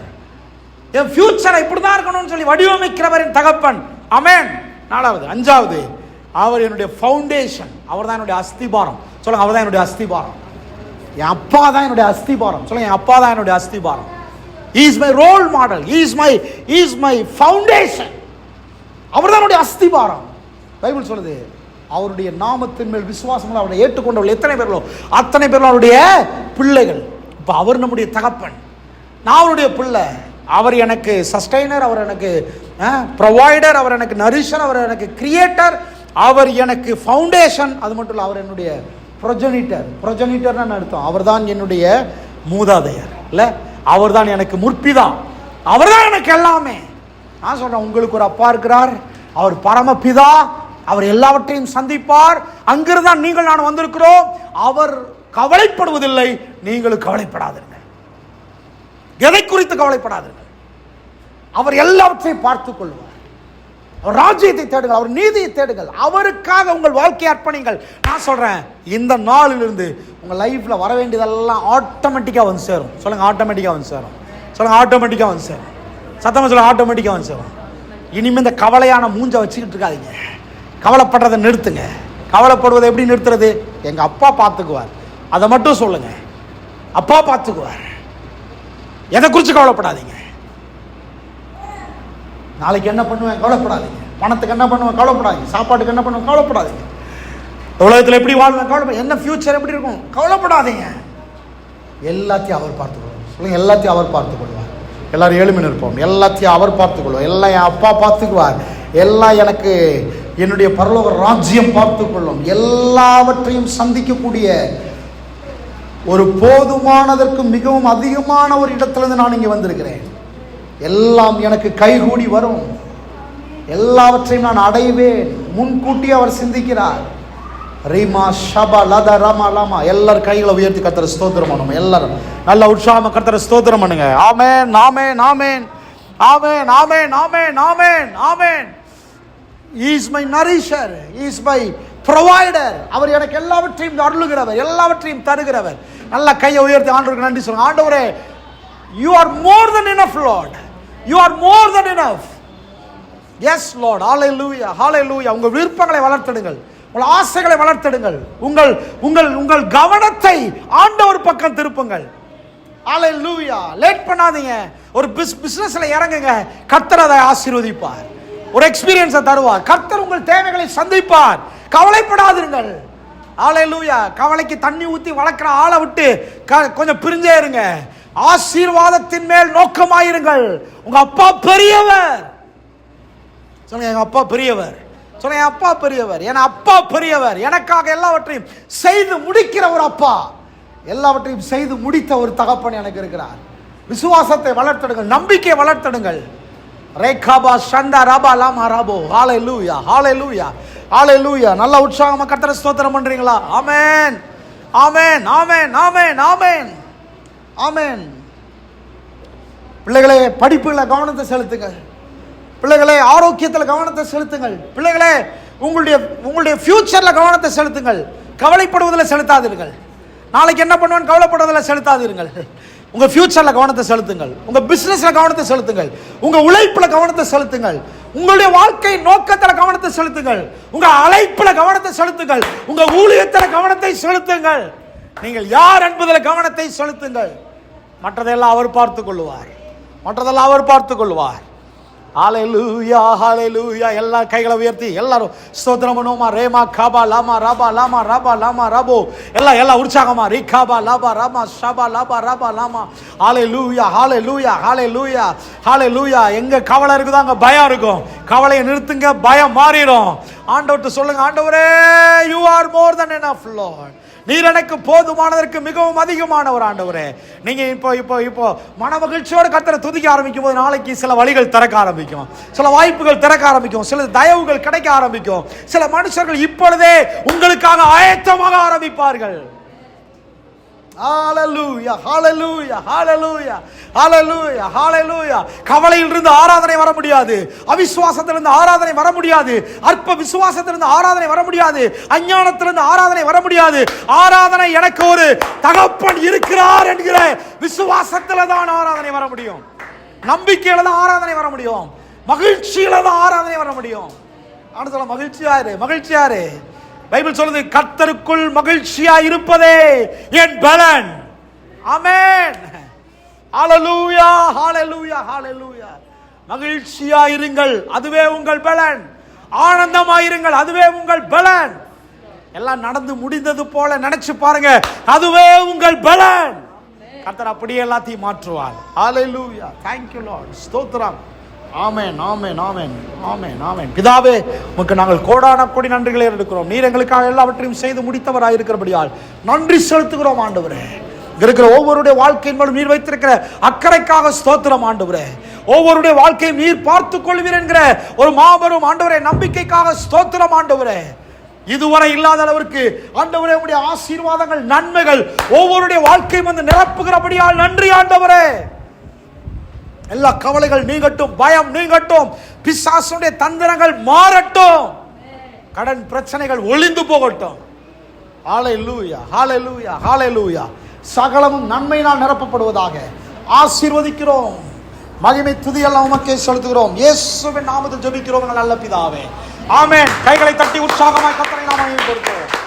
என் ஃபியூச்சரை இப்படிதான் இருக்கணும்னு சொல்லி வடிவமைக்கிறவர் என் தகப்பன். ஆமென். நாலாவது. அஞ்சாவது, அவர் என்னுடைய ஃபவுண்டேஷன். அவர் தான் என்னுடைய அஸ்திபாரம். சொல்லுங்க, அவர் தான் என்னுடைய அஸ்திபாரம். என் அப்பா தான் என்னுடைய அஸ்திபாரம். சொல்லுங்க, என் அப்பா தான் என்னுடைய அஸ்திபாரம். He is my role model. He is my foundation. அவர் தான் என்னுடைய அஸ்திபாரம். பைபிள் சொல்லுது, அவருடைய நாமத்தின் மேல் விசுவாசம் அவரை ஏற்றுக்கொண்டவர்கள் எத்தனை பேர்களோ அத்தனை பேர்களும் அவருடைய பிள்ளைகள். இப்போ அவர் நம்முடைய தகப்பன், நான் அவருடைய பிள்ளை. அவர் எனக்கு சஸ்டைனர், அவர் எனக்கு ப்ரொவைடர், அவர் எனக்கு நரிஷர், அவர் எனக்கு கிரியேட்டர், அவர் எனக்கு ஃபவுண்டேஷன். அது மட்டும் இல்லை, அவர் என்னுடைய ப்ரொஜெனிட்டர். ப்ரொஜெனிட்டர்னு அர்த்தம் அவர் தான் என்னுடைய மூதாதையர் இல்லை, அவர் தான் எனக்கு முற்பிதா, அவர் தான் எனக்கு எல்லாமே. நான் சொல்றேன், உங்களுக்கு ஒரு அப்பா இருக்கிறார், அவர் பரமபிதா, அவர் எல்லாவற்றையும் சந்திப்பார். அங்கிருந்து தான் நீங்கள் நான் வந்திருக்கிறோம். அவர் கவலைப்படுவதில்லை, நீங்களும் கவலைப்படாதீர்கள். எதை குறித்து கவலைப்படாதீர்கள். அவர் எல்லாவற்றையும் பார்த்துக் கொள்வார். அவர் ராஜ்யத்தை தேடுங்கள், அவர் நீதியை தேடுங்கள், அவருக்காக உங்கள் வாழ்க்கையை அர்ப்பணிங்கள். நான் சொல்றேன், இந்த நாளிலிருந்து உங்க லைஃப்ல வர வேண்டியதெல்லாம் ஆட்டோமேட்டிக்கா வந்து சேரும். சொல்லுங்க, ஆட்டோமேட்டிக்கா வந்து சேரும். சொல்லுங்க, ஆட்டோமேட்டிக்கா வந்து சேரும். சத்தமா சொல்லுங்க, ஆட்டோமேட்டிக்கா வந்து சேரும். இனிமே இந்த கவலையான மூஞ்ச வச்சுக்கிட்டு இருக்காதீங்க. கவலைப்படுறதை நிறுத்துங்க. கவலைப்படுவதை எப்படி நிறுத்துறது? எங்க அப்பா பார்த்துக்குவார், அதை மட்டும் சொல்லுங்க. அப்பா பார்த்துக்குவார், எதை குறித்து கவலைப்படாதீங்க. நாளைக்கு என்ன பண்ணுவேன் கவலைப்படாதீங்க. பணத்துக்கு என்ன பண்ணுவேன் கவலைப்படாதீங்க. சாப்பாட்டுக்கு என்ன பண்ணுவேன் கவலைப்படாதீங்க. உலகத்தில் எப்படி வாழ்வேன் கவலைப்பட, என்ன ஃபியூச்சர் எப்படி இருக்கும் கவலைப்படாதீங்க. எல்லாத்தையும் அவர் பார்த்துக்கொள்வார். சொல்லுங்க, எல்லாத்தையும் அவர் பார்த்துக்கொள்வார். எல்லாரும் எழுமி நிற்போம். எல்லாத்தையும் அவர் பார்த்துக்கொள்வார். எல்லாம் என் அப்பா பார்த்துக்குவார். எல்லாம் எனக்கு என்னுடைய பரலோக ராஜ்யம் பார்த்துக்கொள்ளும். எல்லாவற்றையும் சந்திக்கக்கூடிய ஒரு போதுமானதற்கு மிகவும் அதிகமான ஒரு இடத்திலிருந்து நான் இங்கே வந்திருக்கிறேன். எல்லாம் எனக்கு கைகூடி வரும். எல்லாவற்றையும் நான் அடைவேன். முன்கூட்டி அவர் சிந்திக்கிறார். ரீமா ஷபா லதா ராமா லாமா. எல்லாரும் கைகளை உயர்த்தி கர்த்தரை ஸ்தோத்திரம் பண்ணுங்க. எல்லாரும் நல்ல உற்சாகமா கர்த்தரை ஸ்தோத்திரம் பண்ணுங்க. ஆமென், ஆமென், ஆமென், ஆமென், ஆமென், ஆமென், ஆமென், ஆமென். He is my nourisher. He is my provider. அவர் எனக்கு எல்லாவற்றையும் அருளுகிறவர், எல்லாவற்றையும் தருகிறவர். நல்ல கையை உயர்த்தி ஆண்டவருக்கு நன்றி சொல்லுங்க. ஆண்டவரே, you are more than enough, Lord. You are more than enough. Yes, Lord. Hallelujah, hallelujah. உங்கள் விருப்பங்களை வளர்த்தெடுங்கள், உங்கள் ஆசைகளை வளர்த்தெடுங்கள். உங்கள் உங்கள் உங்கள் கவனத்தை ஆண்டவர் பக்கம் திருப்புங்கள். ஹalleluya. லேட் பண்ணாதீங்க. ஒரு பிசினஸ்ல இறங்குங்க, கர்த்தர் அதை ஆசீர்வதிப்பார். ஒரு எக்ஸ்பீரியன்ஸை தருவார். கர்த்தர் உங்கள் தேவைகளை சந்திப்பார். கவலைப்படாதீர்கள். ஹalleluya. கவலைக்கு தண்ணி ஊத்தி வளர்க்கிற ஆளை விட்டு கொஞ்சம் பிரிஞ்சே இருங்க. ஆசீர்வாதத்தின் மேல் நோக்கமாயிருங்கள். உங்க அப்பா பெரியவர். சொல்லுங்க, எங்க அப்பா பெரியவர். சொல்லுங்க, என் அப்பா பெரியவர். என் அப்பா பெரியவர். எனக்காக எல்லாவற்றையும் செய்து முடிக்கிற ஒரு அப்பா, எல்லாவற்றையும் செய்து முடித்த ஒரு தகப்பன் எனக்கு இருக்கிறார். விசுவாசத்தை வளர்த்தெடுங்கள், நம்பிக்கையை வளர்த்தெடுங்கள். ரேகாபா சண்டா ராபா லாமா ராபோ. ஹalleluya, ஹalleluya, ஹalleluya. நல்ல உற்சாகமா கர்த்தரை ஸ்தோத்திரம் பண்றீங்களா? ஆமென், ஆமென், ஆமென், ஆமென், ஆமென், ஆமென். பிள்ளைகளே, படிப்புல கவனத்தை செலுத்துங்கள். பிள்ளைகளே, ஆரோக்கியத்தில் கவனத்தை செலுத்துங்கள். பிள்ளைகளே, உங்களுடைய ஃபியூச்சர்ல கவனத்தை செலுத்துங்கள். கவலைப்படுவதில் செலுத்தாதீர்கள். நாளைக்கு என்ன பண்ணுவேன்னு கவலைப்படுவதில் செலுத்தாதீர்கள். உங்க ஃபியூச்சர்ல கவனத்தை செலுத்துங்கள். உங்க பிசினஸ்ல கவனத்தை செலுத்துங்கள். உங்க உழைப்புல கவனத்தை செலுத்துங்கள். உங்களுடைய வாழ்க்கை நோக்கத்தில் கவனத்தை செலுத்துங்கள். உங்க அழைப்புல கவனத்தை செலுத்துங்கள். உங்க ஊழியத்தில் கவனத்தை செலுத்துங்கள். நீங்கள் யார் என்பதில் கவனத்தை செலுத்துங்கள். மற்றதெல்லாம் அவர் பார்த்துக் கொள்வார். மற்றதெல்லாம் அவர் பார்த்துக் கொள்வார். ஹalleluya, ஹalleluya. எல்லா கைகளை உயர்த்தி எல்லாரும் ஸ்தோத்திரம் பண்ணுவோமா? ரேமா காபா லாமா ராபா லாமா ராபா லாமா ராபோ. எல்லாம் உற்சாகமா ரிகாபா லாபா ராமா ஷபா லாபா ராபா லாமா. ஹalleluya, ஹalleluya, ஹalleluya, ஹalleluya. எங்க கவலை இருக்குதோ அங்க பயம் இருக்கும். கவலையை நிறுத்துங்க, பயம் மாறிடும். ஆண்டவர்ட்ட சொல்லுங்க, ஆண்டவரே, you are more than enough, Lord. நீர் எனக்கு போதுமானதற்கு மிகவும் அதிகமான ஒரு ஆண்டவரே. நீங்க இப்போ மன மகிழ்ச்சியோடு கர்த்தரை துதிக்க ஆரம்பிக்கும் போது நாளைக்கு சில வழிகள் திறக்க ஆரம்பிக்கும், சில வாய்ப்புகள் திறக்க ஆரம்பிக்கும், சில தயவுகள் கிடைக்க ஆரம்பிக்கும். சில மனுஷர்கள் இப்பொழுதே உங்களுக்காக ஆயத்தமாக ஆரம்பிப்பார்கள். ஹalleluya, ஹalleluya, ஹalleluya, ஹalleluya, ஹalleluya. கவலையிலிருந்து ஆராதனை வர முடியாது. அவிசுவாசத்திலிருந்து ஆராதனை வர முடியாது. அற்ப விசுவாசத்திலிருந்து ஆராதனை வர முடியாது. அஞ்ஞானத்திலிருந்து ஆராதனை வர முடியாது. ஆராதனை எனக்கு ஒரு தகப்பன் இருக்கிறார் என்கிற விசுவாசத்தில தான் ஆராதனை வர முடியும். நம்பிக்கையில தான் ஆராதனை வர முடியும். மகிழ்ச்சியில தான் ஆராதனை வர முடியும். ஆனா சொல்ல, மகிழ்ச்சியாரு, மகிழ்ச்சியாரு. பைபிள் சொல்லுது, கர்த்தருக்குள் மகிழ்ச்சியா இருப்பதே என் பலன். ஆமென். ஹalleluya, ஹalleluya, ஹalleluya. மகிழ்ச்சியா இருங்கள், அதுவே உங்கள் பலன். ஆனந்தமாயிருங்கள், அதுவே உங்கள் பலன். எல்லாம் நடந்து முடிந்தது போல நினைச்சு பாருங்க, அதுவே உங்கள் பலன். கர்த்தர் அப்படியே எல்லாத்தையும் மாற்றுவார். ஹalleluya. thank you lord. ஸ்தோத்திரம். ஆமென், ஆமென், ஆமென், ஆமென், ஆமென். பிதாவே, உமக்கு நாங்கள் கோடான கோடி நன்றிகளை எடுக்கிறோம். நீர் எங்களுக்காக எல்லாவற்றையும் செய்து முடித்தவராய் இருக்கிறபடியால் நன்றி செலுத்துகிறோம் ஆண்டவரே. இருக்கிற ஒவ்வொருடைய வாழ்க்கையின் மூலம் நீர் வைத்திருக்கிற அக்கறைக்காக ஸ்தோத்திரம் ஆண்டவரே. ஒவ்வொருடைய வாழ்க்கையை நீர் பார்த்துக் கொள்வீர் என்கிற ஒரு மாபெரும் ஆண்டவரே நம்பிக்கைக்காக ஸ்தோத்திரம் ஆண்டவரே. இதுவரை இல்லாத அளவிற்கு ஆண்டவரே உம்முடைய ஆசீர்வாதங்கள், நன்மைகள் ஒவ்வொருடைய வாழ்க்கையும் வந்து நிரப்புகிறபடியால் நன்றி ஆண்டவரே. எல்லா கவலைகள் நீங்கட்டும், பயம் நீங்கட்டும், பிசாசுடைய தந்திரங்கள் மாறட்டும், கடன் பிரச்சனைகள் ஒளிந்து போகட்டும். ஹalleluya, ஹalleluya, ஹalleluya. சகலமும் நன்மையினால் நிரப்பப்படுவதாக ஆசீர்வதிக்கிறோம். மகிமை துதி எல்லாம் உமக்கே செலுத்துகிறோம். இயேசுவின் நாமத்தில் ஜெபிக்கிறோம் நல்ல பிதாவே. ஆமென். கைகளை தட்டி உற்சாகமாய் கர்த்தரை நாம மகிமைப்படுத்துவோம்.